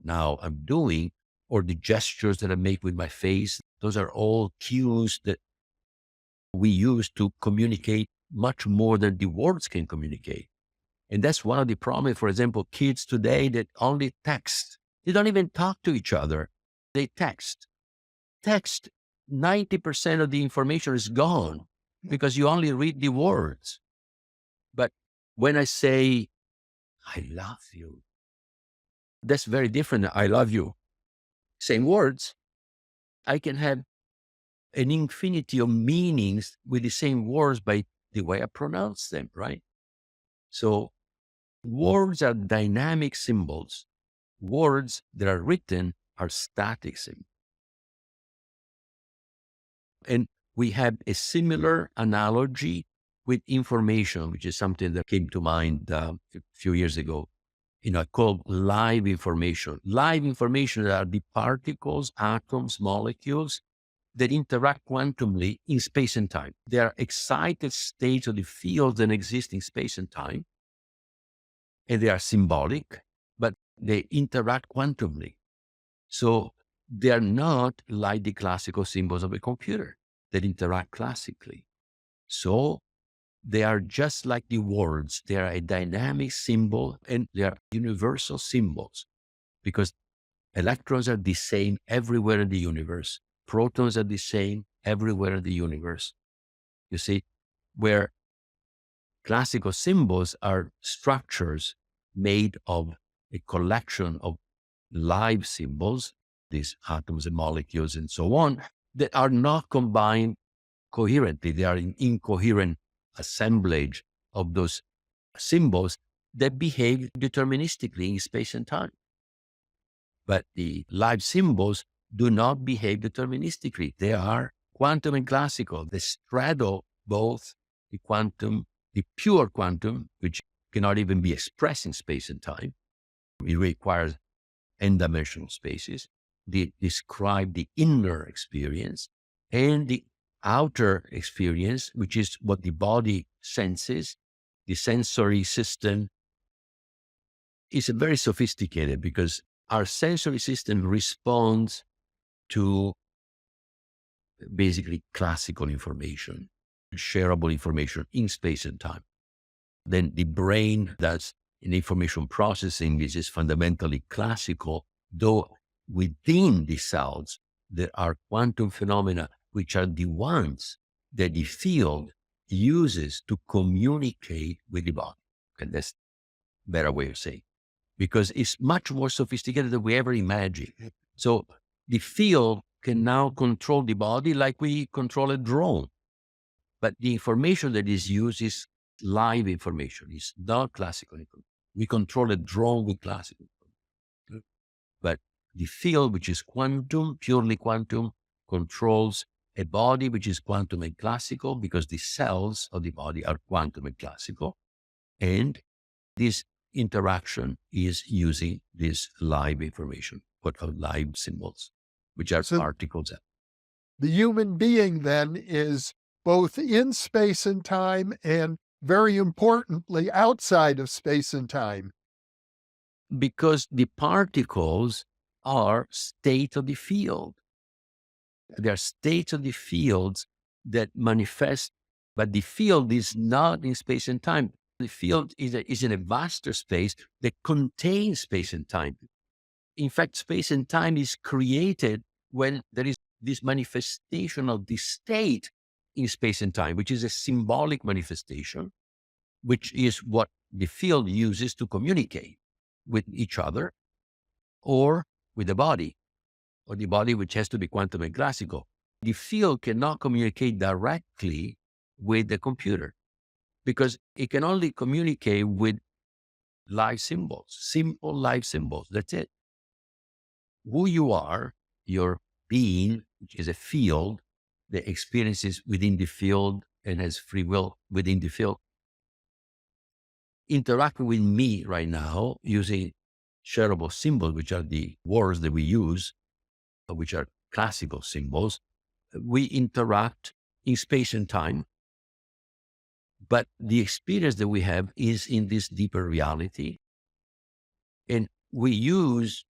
now I'm doing, or the gestures that I make with my face. Those are all cues that we use to communicate much more than the words can communicate. And that's one of the problems, for example, kids today that only text. They don't even talk to each other. They text. Text, 90% of the information is gone because you only read the words. But when I say, I love you, that's very different than I love you. Same words. I can have an infinity of meanings with the same words by the way I pronounce them, right? So words are dynamic symbols. Words that are written are static symbols. And we have a similar analogy with information, which is something that came to mind a few years ago, called live information. Live information are the particles, atoms, molecules that interact quantumly in space and time. They are excited states of the fields that exist in space and time, and they are symbolic, but they interact quantumly. So they are not like the classical symbols of a computer that interact classically. So they are just like the words. They are a dynamic symbol, and they are universal symbols because electrons are the same everywhere in the universe. Protons are the same everywhere in the universe. You see, where classical symbols are structures made of a collection of live symbols, these atoms and molecules and so on, that are not combined coherently. They are an incoherent assemblage of those symbols that behave deterministically in space and time. But the live symbols do not behave deterministically. They are quantum and classical. They straddle both the quantum, the pure quantum, which cannot even be expressed in space and time. It requires n-dimensional spaces. They describe the inner experience, and the outer experience, which is what the body senses. The sensory system is very sophisticated because our sensory system responds to basically classical information, shareable information in space and time. Then the brain does an information processing. This is fundamentally classical, though within the cells, there are quantum phenomena, which are the ones that the field uses to communicate with the body. And that's a better way of saying, because it's much more sophisticated than we ever imagined. So the field can now control the body like we control a drone. But the information that is used is live information. It's not classical information. We control a drone with classical information. But the field, which is quantum, purely quantum, controls a body which is quantum and classical, because the cells of the body are quantum and classical. And this interaction is using this live information, what are live symbols, which are particles. The human being then is both in space and time and, very importantly, outside of space and time. Because the particles are state of the field. They are states of the fields that manifest, but the field is not in space and time. The field is in a vaster space that contains space and time. In fact, space and time is created when there is this manifestation of the state in space and time, which is a symbolic manifestation, which is what the field uses to communicate with each other or with the body, or the body, which has to be quantum and classical. The field cannot communicate directly with the computer because it can only communicate with live symbols, simple live symbols. That's it. Who you are, your being, which is a field that experiences within the field and has free will within the field, interacting with me right now using shareable symbols, which are the words that we use, which are classical symbols. We interact in space and time, but the experience that we have is in this deeper reality. And we use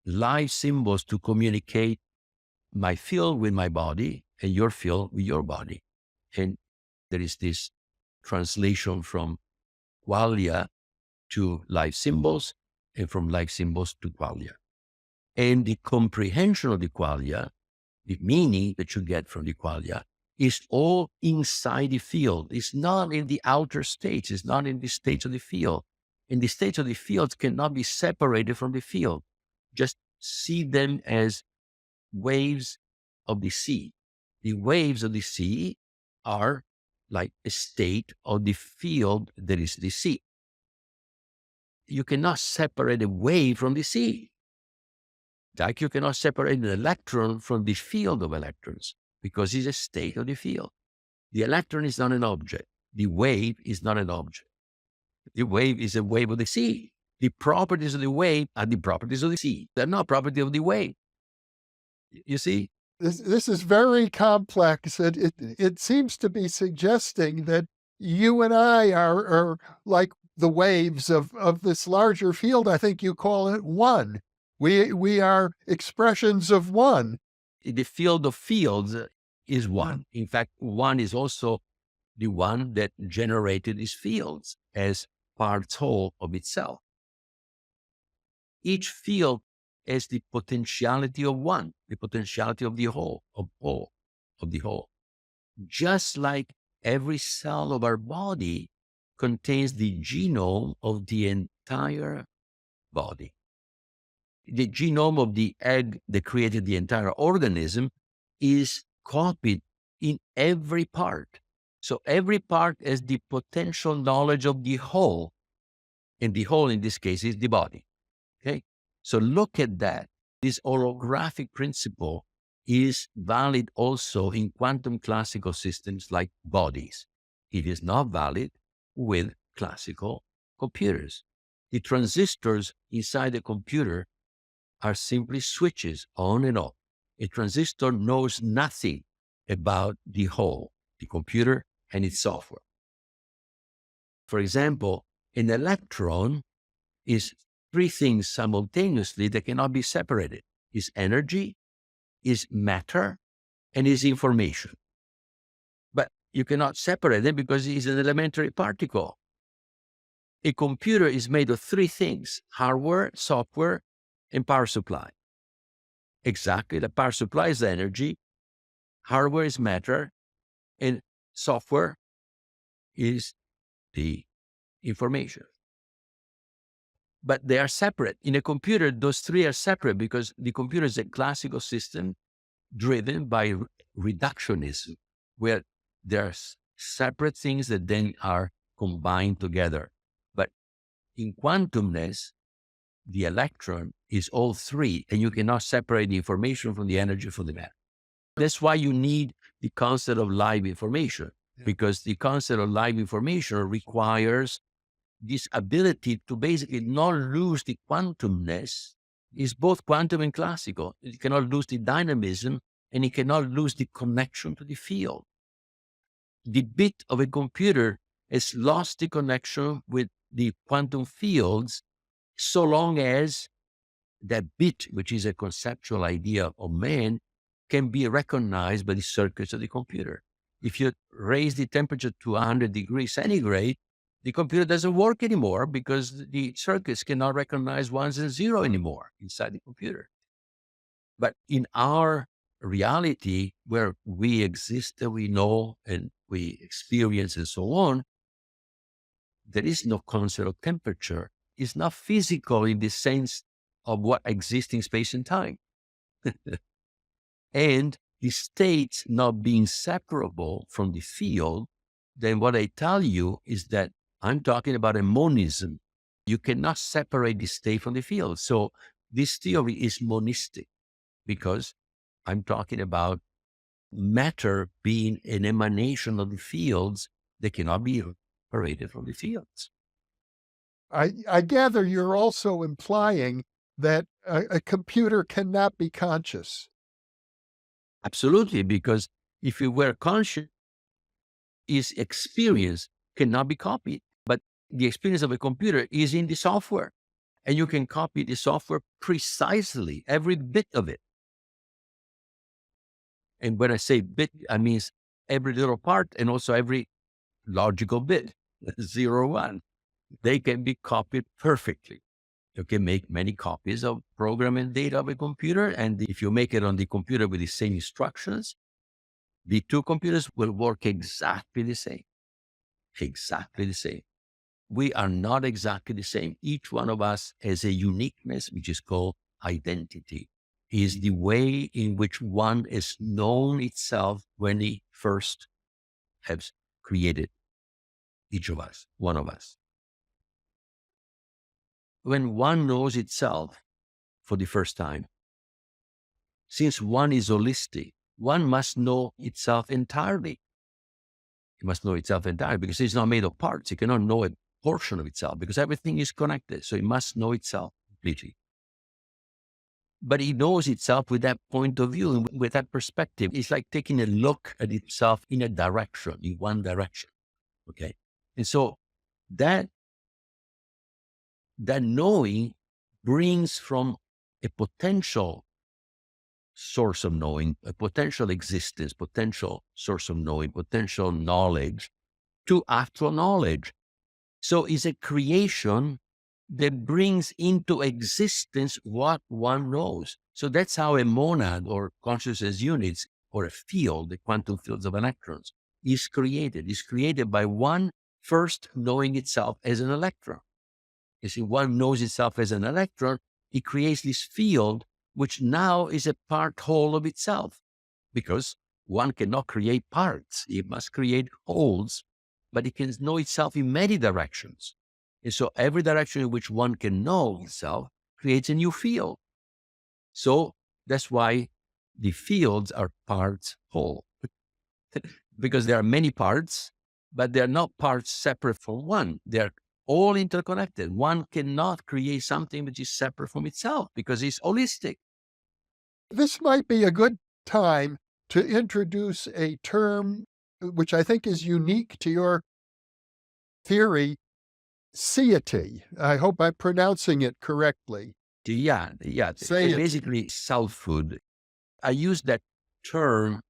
live symbols to communicate my field with my body and your field with your body. And there is this translation from qualia to live symbols and from live symbols to qualia. And the comprehension of the qualia, the meaning that you get from the qualia, is all inside the field. It's not in the outer states. It's not in the states of the field. And the states of the field cannot be separated from the field. Just see them as waves of the sea. The waves of the sea are like a state of the field that is the sea. You cannot separate a wave from the sea. Like you cannot separate an electron from the field of electrons because it's a state of the field. The electron is not an object. The wave is not an object. The wave is a wave of the sea. The properties of the wave are the properties of the sea. They're not property of the wave. You see? This is very complex. It seems to be suggesting that you and I are like the waves of this larger field. I think you call it one. We are expressions of one. The field of fields is one. In fact, one is also the one that generated these fields as parts whole of itself. Each field has the potentiality of one, the potentiality of the whole, of the whole. Just like every cell of our body contains the genome of the entire body. The genome of the egg that created the entire organism is copied in every part. So every part has the potential knowledge of the whole, and the whole in this case is the body. Okay? So look at that. This holographic principle is valid also in quantum classical systems like bodies. It is not valid with classical computers. The transistors inside the computer are simply switches on and off. A transistor knows nothing about the whole, the computer and its software. For example, an electron is three things simultaneously that cannot be separated. Is energy, is matter, and is information. But you cannot separate them because it is an elementary particle. A computer is made of three things: hardware, software, and power supply. Exactly. The power supply is energy, hardware is matter, and software is the information. But they are separate. In a computer, those three are separate because the computer is a classical system driven by reductionism, where there are separate things that then are combined together. But in quantumness, the electron is all three, and you cannot separate the information from the energy from the matter. That's why you need the concept of live information, because the concept of live information requires this ability to basically not lose the quantumness. Is both quantum and classical. It cannot lose the dynamism, and it cannot lose the connection to the field. The bit of a computer has lost the connection with the quantum fields so long as that bit, which is a conceptual idea of man, can be recognized by the circuits of the computer. If you raise the temperature to 100 degrees centigrade, the computer doesn't work anymore because the circuits cannot recognize ones and zero anymore inside the computer. But in our reality, where we exist, that we know and we experience and so on, there is no concept of temperature. It's not physical in the sense of what exists in space and time. And the states not being separable from the field, then what I tell you is that I'm talking about a monism. You cannot separate the state from the field. So this theory is monistic because I'm talking about matter being an emanation of the fields that cannot be separated from the fields. I gather you're also implying that a computer cannot be conscious. Absolutely, because if you were conscious, its experience cannot be copied. But the experience of a computer is in the software, and you can copy the software precisely, every bit of it. And when I say bit, I mean every little part and also every logical bit, 0, 1. They can be copied perfectly. You can make many copies of program and data of a computer. And if you make it on the computer with the same instructions, the two computers will work exactly the same. Exactly the same. We are not exactly the same. Each one of us has a uniqueness, which is called identity. Is the way in which one has known itself when he first has created each of us, one of us. When one knows itself for the first time, since one is holistic, one must know itself entirely. It must know itself entirely because it's not made of parts. It cannot know a portion of itself because everything is connected. So it must know itself completely. But it knows itself with that point of view and with that perspective. It's like taking a look at itself in a direction, in one direction. Okay. And so that knowing brings from a potential source of knowing, a potential existence, potential source of knowing, potential knowledge to actual knowledge. So it's a creation that brings into existence what one knows. So that's how a monad or consciousness units or a field, the quantum fields of electrons, is created. It's created by one first knowing itself as an electron. You see, one knows itself as an electron, it creates this field, which now is a part whole of itself, because one cannot create parts. It must create wholes, but it can know itself in many directions. And so every direction in which one can know itself creates a new field. So that's why the fields are parts whole, because there are many parts, but they're not parts separate from one. They're all interconnected. One cannot create something which is separate from itself because it's holistic. This might be a good time to introduce a term which I think is unique to your theory, satiety. I hope I'm pronouncing it correctly. Yeah. Say it. Basically, selfhood. I use that term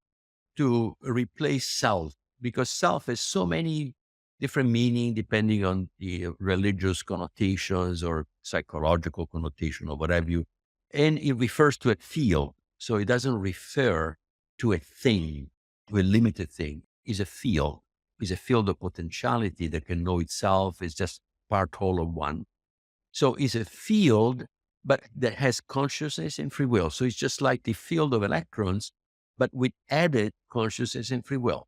to replace self because self has so many different meaning depending on the religious connotations or psychological connotation or whatever you. And it refers to a field. So it doesn't refer to a thing, to a limited thing. It's a field. It's a field of potentiality that can know itself. It's just part whole of one. So it's a field, but that has consciousness and free will. So it's just like the field of electrons, but with added consciousness and free will.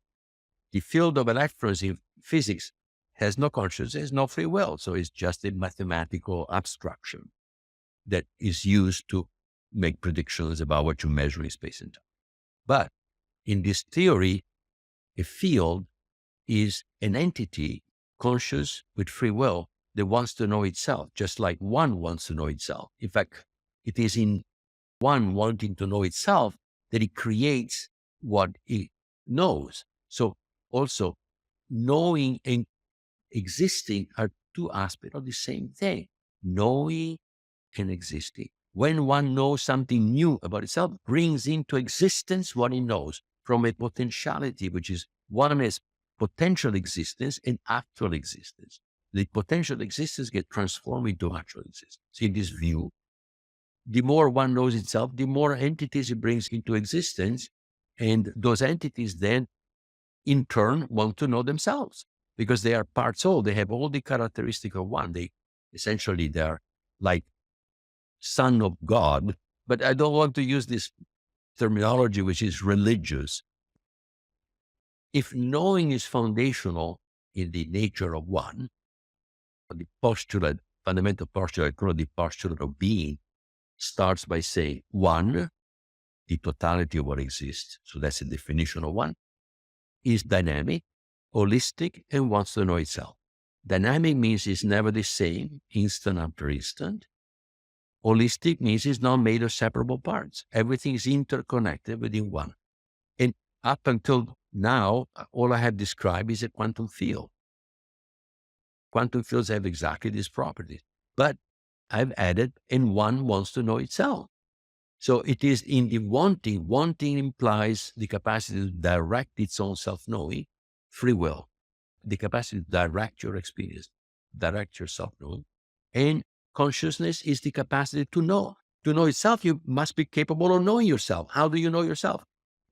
The field of electrons in physics has no consciousness, no free will. So it's just a mathematical abstraction that is used to make predictions about what you measure in space and time. But in this theory, a field is an entity conscious with free will that wants to know itself, just like one wants to know itself. In fact, it is in one wanting to know itself that it creates what it knows. So also, knowing and existing are two aspects of the same thing. Knowing and existing. When one knows something new about itself, brings into existence what it knows from a potentiality, which is one is potential existence and actual existence. The potential existence gets transformed into actual existence. In this view, the more one knows itself, the more entities it brings into existence. And those entities then, in turn, want to know themselves because they are parts whole. They have all the characteristics of one. They're like son of God. But I don't want to use this terminology, which is religious. If knowing is foundational in the nature of one, the postulate, fundamental postulate called the postulate of being, starts by saying one, the totality of what exists, so that's the definition of one, is dynamic, holistic, and wants to know itself. Dynamic means it's never the same, instant after instant. Holistic means it's not made of separable parts. Everything is interconnected within one. And up until now, all I have described is a quantum field. Quantum fields have exactly these properties. But I've added, and one wants to know itself. So it is in the wanting. Wanting implies the capacity to direct its own self-knowing, free will, the capacity to direct your experience, direct your self-knowing. And consciousness is the capacity to know. To know itself, you must be capable of knowing yourself. How do you know yourself?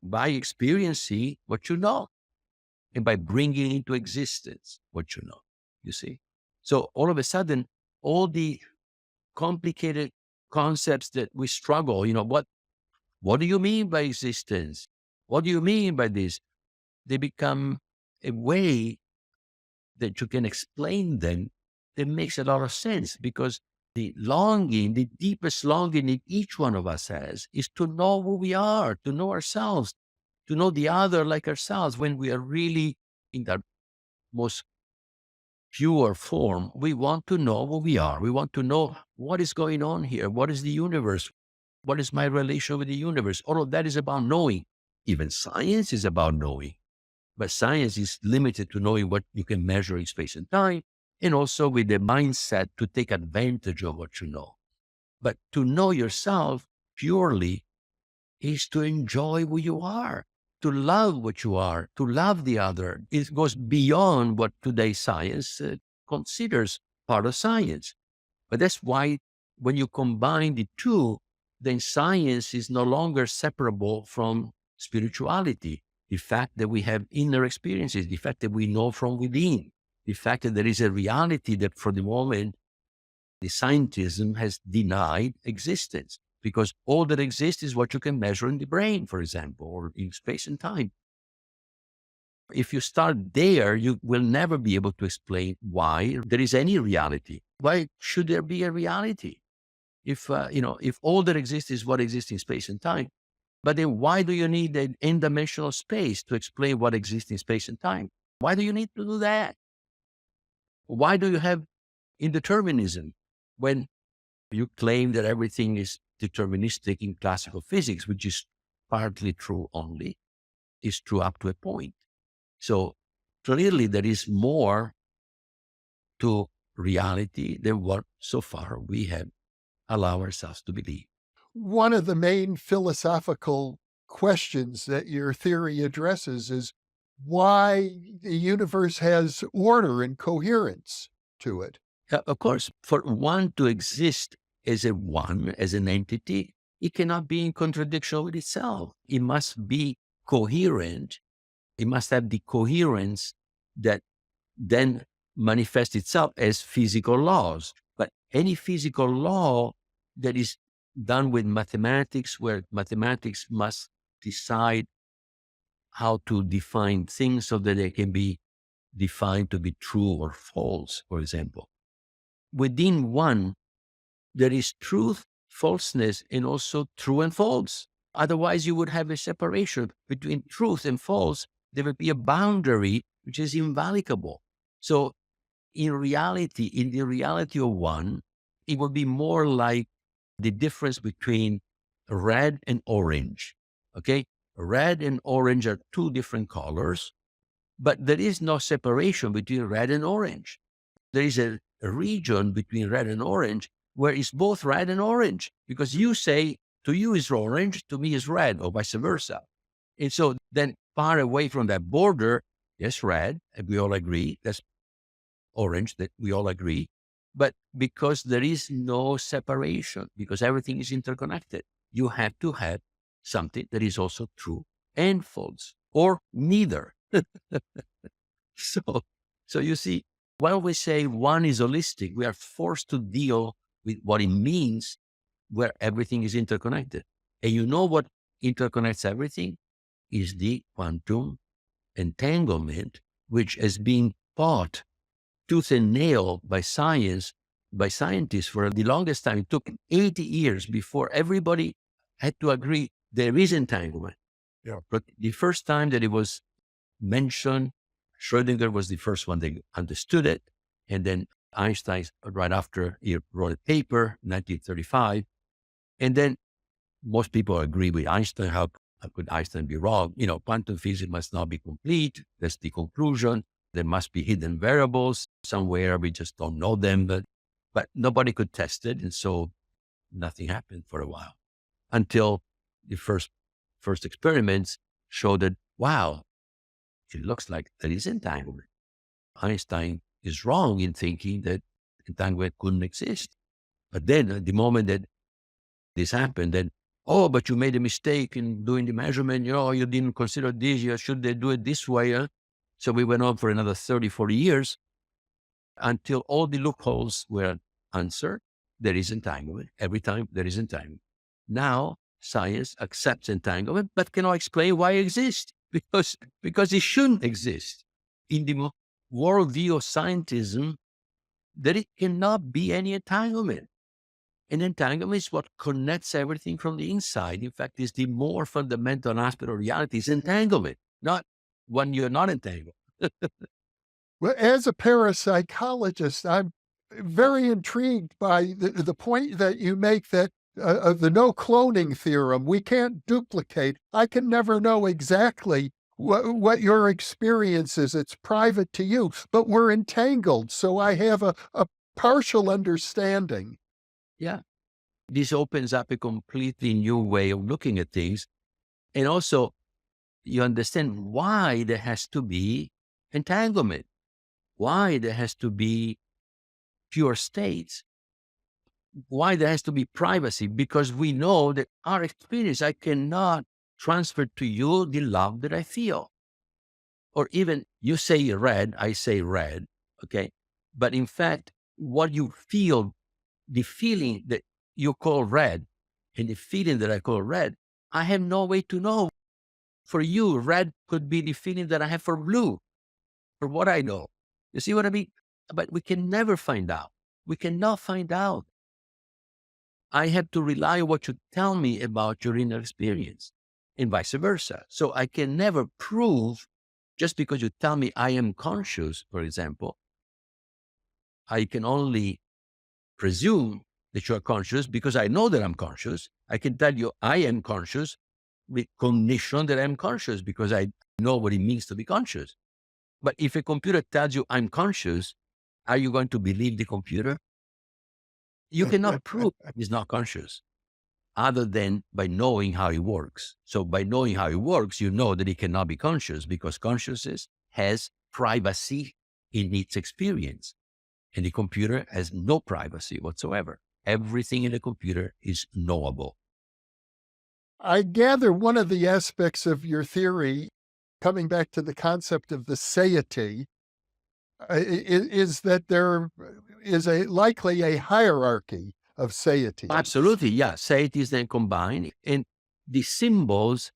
By experiencing what you know and by bringing into existence what you know, you see? So all of a sudden, all the complicated concepts that we struggle, what do you mean by existence? What do you mean by this? They become a way that you can explain them that makes a lot of sense, because the longing, the deepest longing that each one of us has is to know who we are, to know ourselves, to know the other like ourselves. When we are really in that most pure form, we want to know who we are. We want to know what is going on here. What is the universe? What is my relation with the universe? All of that is about knowing. Even science is about knowing. But science is limited to knowing what you can measure in space and time, and also with the mindset to take advantage of what you know. But to know yourself purely is to enjoy who you are, to love what you are, to love the other. It goes beyond what today's science considers part of science. But that's why when you combine the two, then science is no longer separable from spirituality. The fact that we have inner experiences, the fact that we know from within, the fact that there is a reality that for the moment, the scientism has denied existence, because all that exists is what you can measure in the brain, for example, or in space and time. If you start there, you will never be able to explain why there is any reality. Why should there be a reality? If all that exists is what exists in space and time, but then why do you need an n-dimensional space to explain what exists in space and time? Why do you need to do that? Why do you have indeterminism when you claim that everything is deterministic in classical physics, which is partly true only, is true up to a point? So clearly there is more to reality than what so far we have allowed ourselves to believe. One of the main philosophical questions that your theory addresses is why the universe has order and coherence to it. Of course, for one to exist as a one, as an entity, it cannot be in contradiction with itself. It must be coherent. It must have the coherence that then manifests itself as physical laws. But any physical law that is done with mathematics, where mathematics must decide how to define things so that they can be defined to be true or false, for example. Within one, there is truth, falseness, and also true and false. Otherwise, you would have a separation between truth and false. There would be a boundary which is invalicable. So in the reality of one, it would be more like the difference between red and orange. Okay? Red and orange are two different colors, but there is no separation between red and orange. There is a region between red and orange where it's both red and orange, because you say to you is orange, to me is red, or vice versa. And so then far away from that border, yes, red, and we all agree, that's orange, that we all agree. But because there is no separation, because everything is interconnected, you have to have something that is also true and false, or neither. So you see, when we say one is holistic, we are forced to deal with what it means where everything is interconnected. And you know what interconnects everything is the quantum entanglement, which has been taught tooth and nail by science, by scientists for the longest time. It took 80 years before everybody had to agree there is entanglement. Yeah. But the first time that it was mentioned, Schrödinger was the first one that understood it. And then Einstein, right after, he wrote a paper, 1935. And then most people agree with Einstein. How could Einstein be wrong? Quantum physics must not be complete. That's the conclusion. There must be hidden variables somewhere. We just don't know them, but nobody could test it. And so nothing happened for a while until the first experiments showed that, wow, it looks like there is entanglement. Einstein is wrong in thinking that entanglement couldn't exist. But then at the moment that this happened, then, oh, but you made a mistake in doing the measurement. You didn't consider this. You should they do it this way? So we went on for another 30, 40 years until all the loopholes were answered. There is entanglement. Every time there is entanglement. Now science accepts entanglement, but cannot explain why it exists because it shouldn't exist. In the worldview of scientism, there it cannot be any entanglement. And entanglement is what connects everything from the inside. In fact, it's the more fundamental aspect of reality is entanglement, not when you're not entangled. Well, as a parapsychologist, I'm very intrigued by the point that you make that of the no cloning theorem. We can't duplicate. I can never know exactly what your experience is. It's private to you, but we're entangled. So I have a partial understanding. Yeah. This opens up a completely new way of looking at things. And also, you understand why there has to be entanglement, why there has to be pure states, why there has to be privacy, because we know that our experience, I cannot transfer to you the love that I feel. Or even you say red, I say red, okay? But in fact, what you feel, the feeling that you call red and the feeling that I call red, I have no way to know. For you, red could be the feeling that I have for blue, for what I know. You see what I mean? But we can never find out. We cannot find out. I have to rely on what you tell me about your inner experience and vice versa. So I can never prove, just because you tell me I am conscious, for example, I can only presume that you are conscious because I know that I'm conscious. I can tell you I am conscious with cognition that I'm conscious because I know what it means to be conscious. But if a computer tells you I'm conscious, are you going to believe the computer? You cannot prove it's not conscious other than by knowing how it works. So by knowing how it works, you know that it cannot be conscious because consciousness has privacy in its experience. And the computer has no privacy whatsoever. Everything in the computer is knowable. I gather one of the aspects of your theory, coming back to the concept of the satiety, is that there is likely a hierarchy of satiety. Absolutely, yeah. Satiety is then combined. And the symbols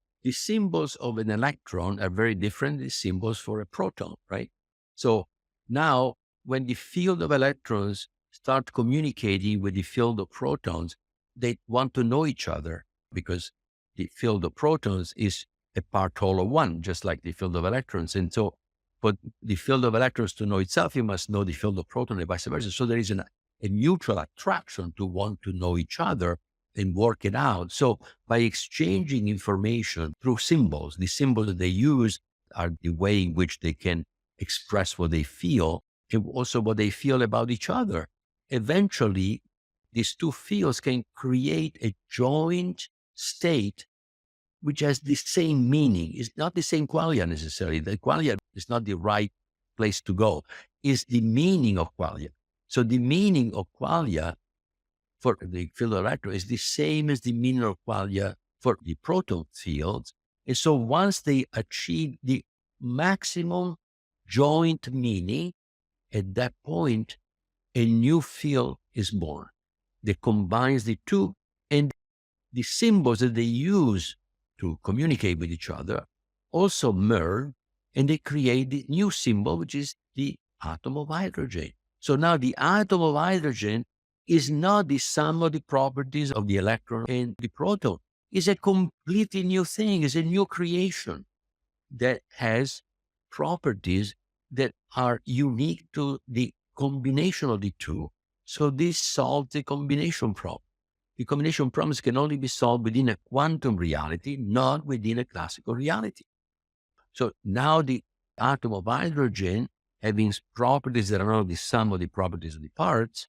of an electron are very different than the symbols for a proton, right? So now, when the field of electrons start communicating with the field of protons, they want to know each other because the field of protons is a part whole of one, just like the field of electrons. And so for the field of electrons to know itself, you must know the field of protons and vice versa. So there is a mutual attraction to want to know each other and work it out. So by exchanging information through symbols, the symbols that they use are the way in which they can express what they feel and also what they feel about each other. Eventually, these two fields can create a joint state which has the same meaning. It's not the same qualia necessarily. The qualia is not the right place to go. It's the meaning of qualia. So the meaning of qualia for the field of electron is the same as the meaning of qualia for the proton fields. And so once they achieve the maximum joint meaning, at that point, a new field is born that combines the two, and the symbols that they use to communicate with each other also merge and they create the new symbol, which is the atom of hydrogen. So now the atom of hydrogen is not the sum of the properties of the electron and the proton. It's a completely new thing. It's a new creation that has properties that are unique to the combination of the two. So this solves the combination problem. The combination problems can only be solved within a quantum reality, not within a classical reality. So now the atom of hydrogen, having properties that are not the sum of the properties of the parts,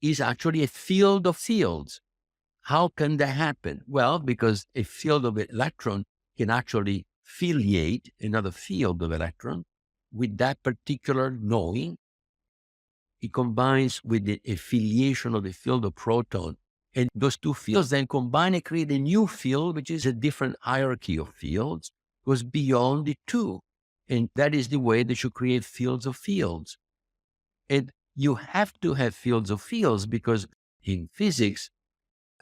is actually a field of fields. How can that happen? Well, because a field of electron can actually filiate another field of electron with that particular knowing. It combines with the affiliation of the field of proton. And those two fields then combine and create a new field, which is a different hierarchy of fields, goes beyond the two. And that is the way that you create fields of fields. And you have to have fields of fields because in physics,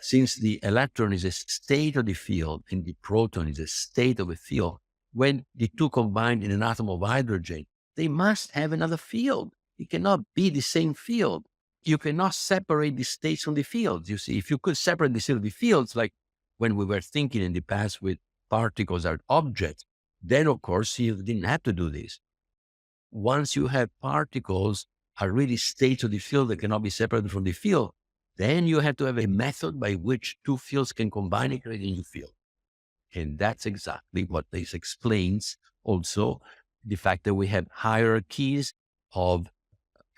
since the electron is a state of the field and the proton is a state of a field, when the two combine in an atom of hydrogen, they must have another field. It cannot be the same field. You cannot separate the states from the fields. You see, if you could separate the state of the fields, like when we were thinking in the past with particles are objects, then of course you didn't have to do this. Once you have particles are really states of the field that cannot be separated from the field, then you have to have a method by which two fields can combine and create a new field. And that's exactly what this explains. Also, the fact that we have hierarchies of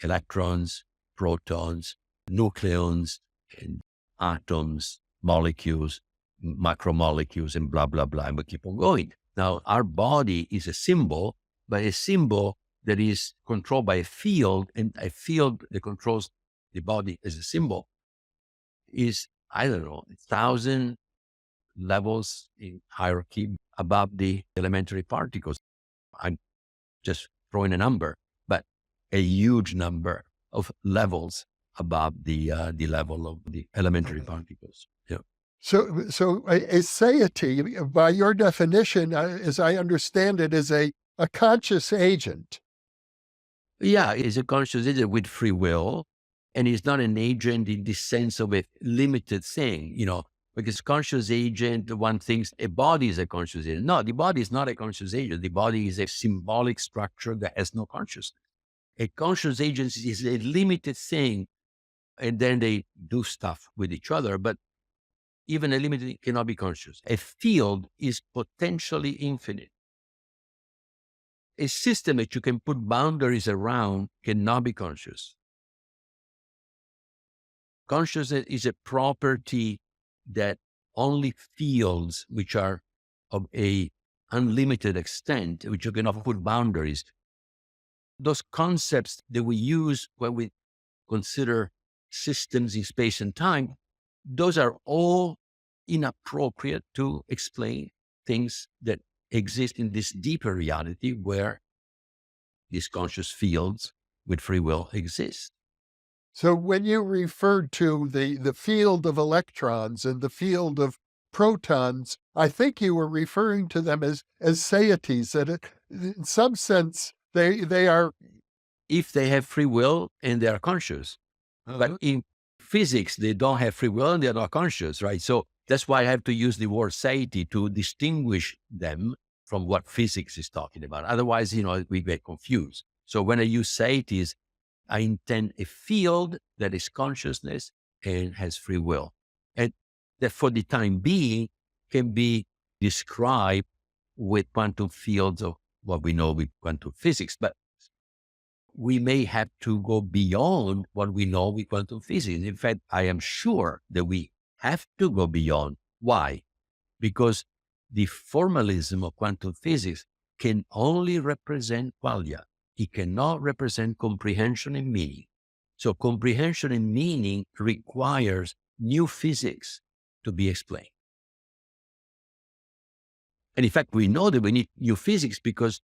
electrons, protons, nucleons, and atoms, molecules, macromolecules, and blah, blah, blah. And we keep on going. Now, our body is a symbol, but a symbol that is controlled by a field, and a field that controls the body as a symbol is, I don't know, 1,000 levels in hierarchy above the elementary particles. I'm just throwing a number, but a huge number of levels above the level of the elementary particles. Yeah. So a satiety, by your definition, as I understand it, is a conscious agent. Yeah, it's a conscious agent with free will, and it's not an agent in the sense of a limited thing, because conscious agent, one thinks a body is a conscious agent. No, the body is not a conscious agent. The body is a symbolic structure that has no consciousness. A conscious agent is a limited thing, and then they do stuff with each other, but even a limited cannot be conscious. A field is potentially infinite. A system that you can put boundaries around cannot be conscious. Consciousness is a property that only fields which are of a unlimited extent, which you cannot put boundaries. Those concepts that we use when we consider systems in space and time, those are all inappropriate to explain things that exist in this deeper reality where these conscious fields with free will exist. So when you referred to the field of electrons and the field of protons, I think you were referring to them as satiety, that in some sense they are... If they have free will and they are conscious. But in physics, they don't have free will and they're not conscious, right? So that's why I have to use the word satiety to distinguish them from what physics is talking about. Otherwise, we get confused. So when I use satiety, I intend a field that is consciousness and has free will. And that for the time being can be described with quantum fields of what we know with quantum physics. But we may have to go beyond what we know with quantum physics. In fact, I am sure that we have to go beyond. Why? Because the formalism of quantum physics can only represent qualia. It cannot represent comprehension and meaning. So comprehension and meaning requires new physics to be explained. And in fact, we know that we need new physics because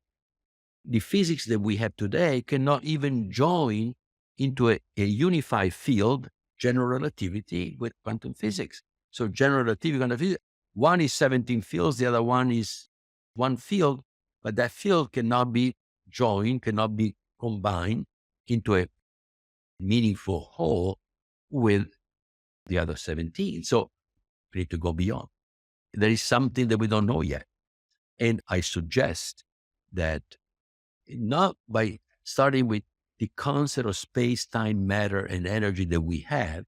the physics that we have today cannot even join into a unified field, general relativity, with quantum physics. So general relativity, quantum physics, one is 17 fields, the other one is one field, but that field cannot be joined, cannot be combined into a meaningful whole with the other 17. So we need to go beyond. There is something that we don't know yet. And I suggest that not by starting with the concept of space, time, matter, and energy that we have,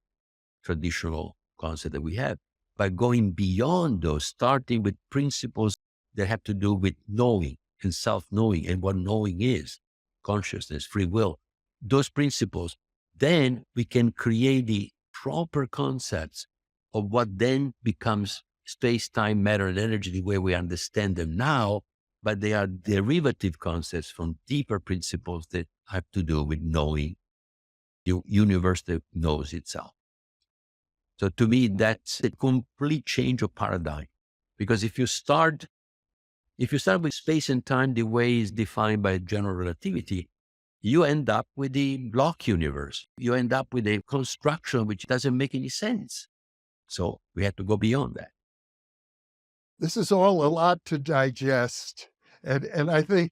traditional concept that we have, by going beyond those, starting with principles that have to do with knowing and self-knowing and what knowing is, consciousness, free will, those principles, then we can create the proper concepts of what then becomes space, time, matter, and energy the way we understand them now, but they are derivative concepts from deeper principles that have to do with knowing the universe that knows itself. So to me, that's a complete change of paradigm. Because if you start with space and time the way it's defined by general relativity, you end up with the block universe. You end up with a construction which doesn't make any sense. So we have to go beyond that. This is all a lot to digest. And I think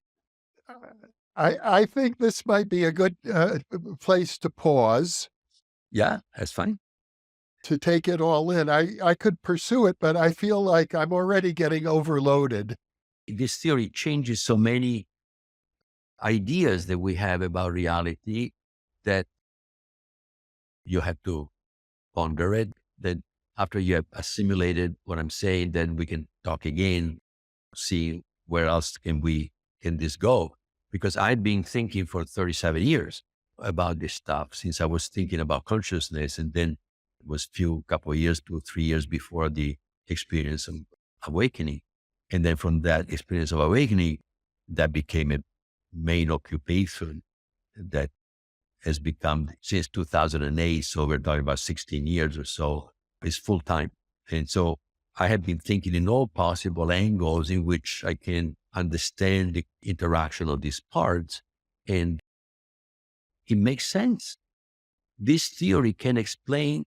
I think this might be a good place to pause. Yeah, that's fine. To take it all in. I could pursue it, but I feel like I'm already getting overloaded. This theory changes so many ideas that we have about reality that you have to ponder it. That after you have assimilated what I'm saying, then we can talk again, see where else can this go? Because I've been thinking for 37 years about this stuff since I was thinking about consciousness, and then it was couple of years, 2 or 3 years before the experience of awakening. And then from that experience of awakening, that became a main occupation that has become since 2008. So we're talking about 16 years or so, is full time. And so I have been thinking in all possible angles in which I can understand the interaction of these parts. And it makes sense. This theory can explain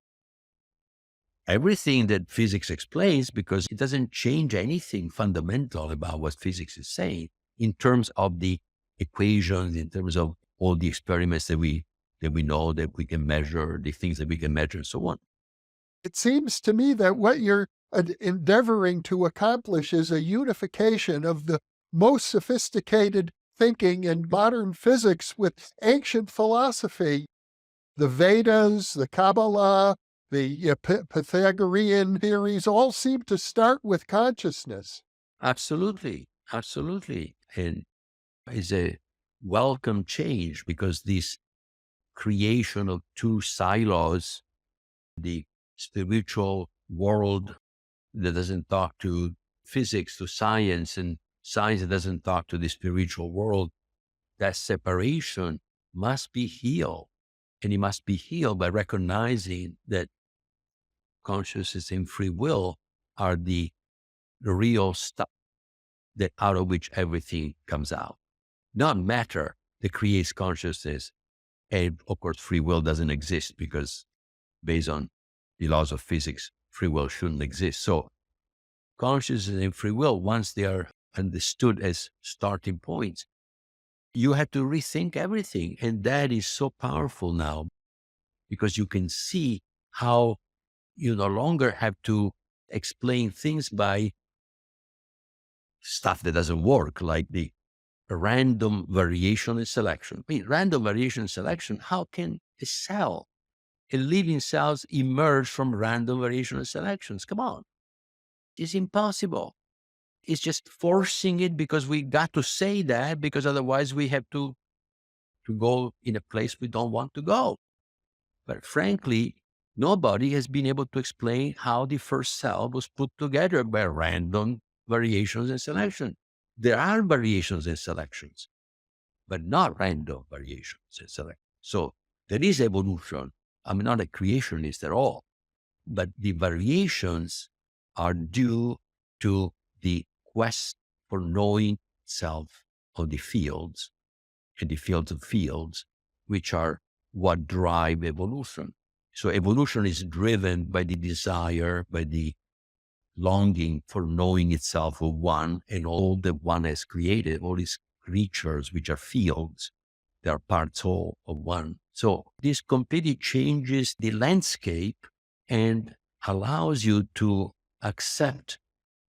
everything that physics explains because it doesn't change anything fundamental about what physics is saying in terms of the equations, in terms of all the experiments that we know that we can measure, the things that we can measure and so on. It seems to me that what you're endeavoring to accomplish is a unification of the most sophisticated thinking in modern physics with ancient philosophy. The Vedas, the Kabbalah, the Pythagorean theories all seem to start with consciousness. Absolutely. Absolutely. And it's a welcome change because this creation of two silos, the spiritual world that doesn't talk to physics, to science, and science that doesn't talk to the spiritual world, that separation must be healed. And it must be healed by recognizing that consciousness and free will are the real stuff that out of which everything comes out. Not matter that creates consciousness. And of course, free will doesn't exist because based on the laws of physics, free will shouldn't exist. So consciousness and free will, once they are understood as starting points, you have to rethink everything. And that is so powerful now because you can see how you no longer have to explain things by stuff that doesn't work, like the random variation and selection. I mean, random variation and selection, how can a living cells emerge from random variation and selections? Come on. It's impossible. It's just forcing it because we got to say that because otherwise we have to go in a place we don't want to go. But frankly, nobody has been able to explain how the first cell was put together by random variations and selection. There are variations and selections, but not random variations and selection. So there is evolution. I'm not a creationist at all, but the variations are due to the quest for knowing self of the fields and the fields of fields, which are what drive evolution. So evolution is driven by the desire, by the longing for knowing itself of one and all that one has created, all these creatures which are fields, they are parts all of one. So this completely changes the landscape and allows you to accept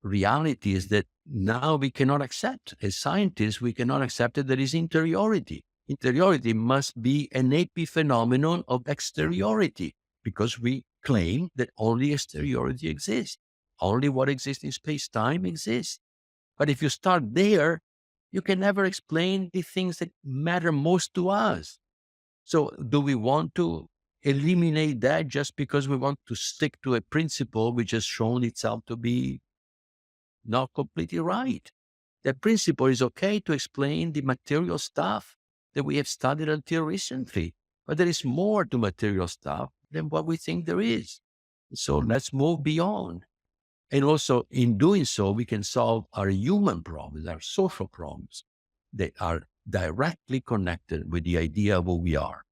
realities that now we cannot accept. As scientists, we cannot accept that there is interiority. Interiority must be an epiphenomenon of exteriority, because we claim that only exteriority exists. Only what exists in space-time exists. But if you start there, you can never explain the things that matter most to us. So do we want to eliminate that just because we want to stick to a principle which has shown itself to be not completely right? That principle is okay to explain the material stuff that we have studied until recently, but there is more to material stuff than what we think there is. So let's move beyond. And also, in doing so, we can solve our human problems, our social problems that are directly connected with the idea of who we are.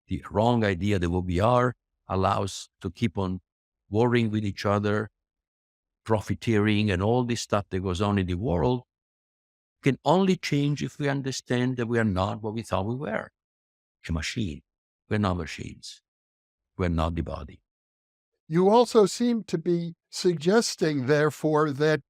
The wrong idea that what we are allows to keep on warring with each other, profiteering, and all this stuff that goes on in the world can only change if we understand that we are not what we thought we were, a machine. We're not machines. We're not the body. You also seem to be suggesting, therefore, that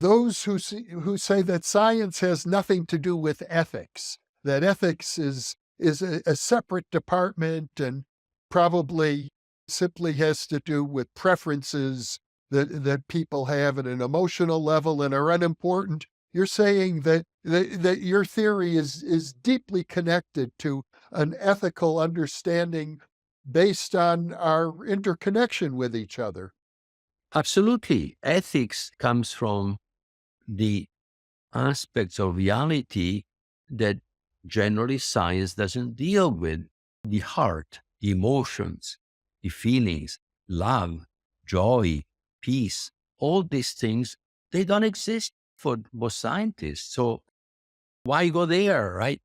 those who say that science has nothing to do with ethics, that ethics is a separate department and probably simply has to do with preferences that people have at an emotional level and are unimportant. You're saying that your theory is deeply connected to an ethical understanding based on our interconnection with each other. Absolutely. Ethics comes from the aspects of reality that generally science doesn't deal with. The heart, the emotions, the feelings, love, joy, peace, all these things, they don't exist for most scientists. So why go there, right?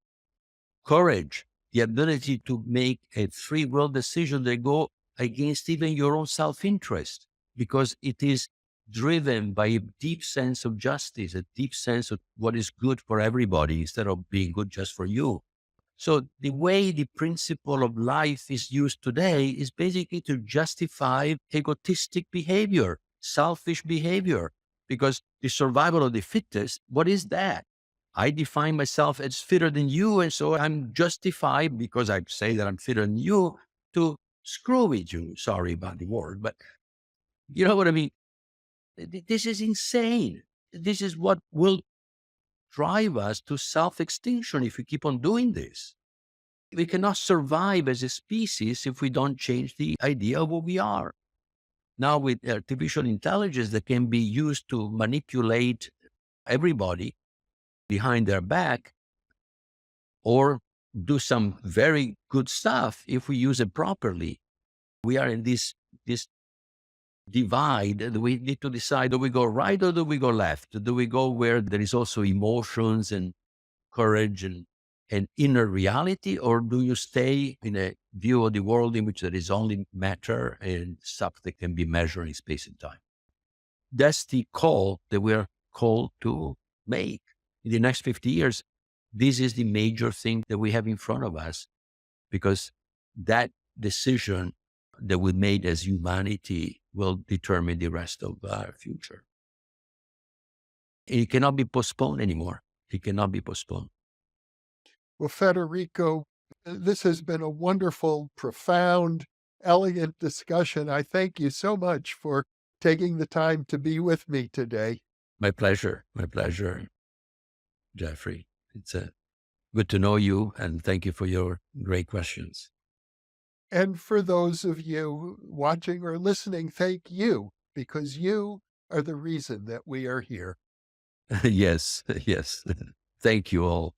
Courage, the ability to make a free will decision that go against even your own self-interest, because it is driven by a deep sense of justice, a deep sense of what is good for everybody instead of being good just for you. So the way the principle of life is used today is basically to justify egotistic behavior, selfish behavior, because the survival of the fittest, what is that? I define myself as fitter than you, and so I'm justified, because I say that I'm fitter than you, to screw with you. Sorry about the word, but you know what I mean? This is insane. This is what will drive us to self-extinction if we keep on doing this. We cannot survive as a species if we don't change the idea of who we are. Now, with artificial intelligence that can be used to manipulate everybody behind their back, or do some very good stuff if we use it properly. We are in this divide, and we need to decide, do we go right or do we go left? Do we go where there is also emotions and courage and inner reality, or do you stay in a view of the world in which there is only matter and stuff that can be measured in space and time? That's the call that we're called to make. In the next 50 years, this is the major thing that we have in front of us, because that decision that we made as humanity will determine the rest of our future. It cannot be postponed anymore. It cannot be postponed. Well, Federico, this has been a wonderful, profound, elegant discussion. I thank you so much for taking the time to be with me today. My pleasure, Jeffrey. It's good to know you, and thank you for your great questions. And for those of you watching or listening, thank you, because you are the reason that we are here. Yes. Thank you all.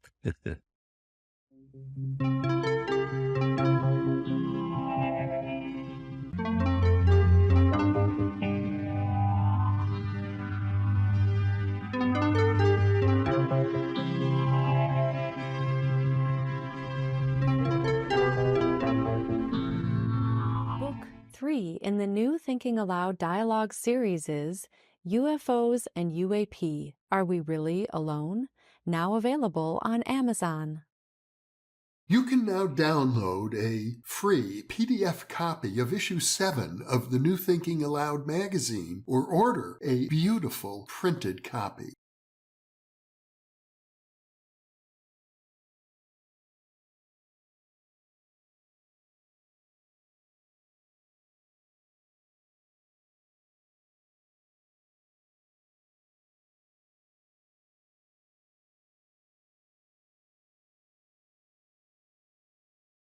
Book 3 in the new Thinking Aloud dialogue series is UFOs and UAP, Are We Really Alone? Now available on Amazon. You can now download a free PDF copy of issue 7 of the New Thinking Aloud magazine or order a beautiful printed copy.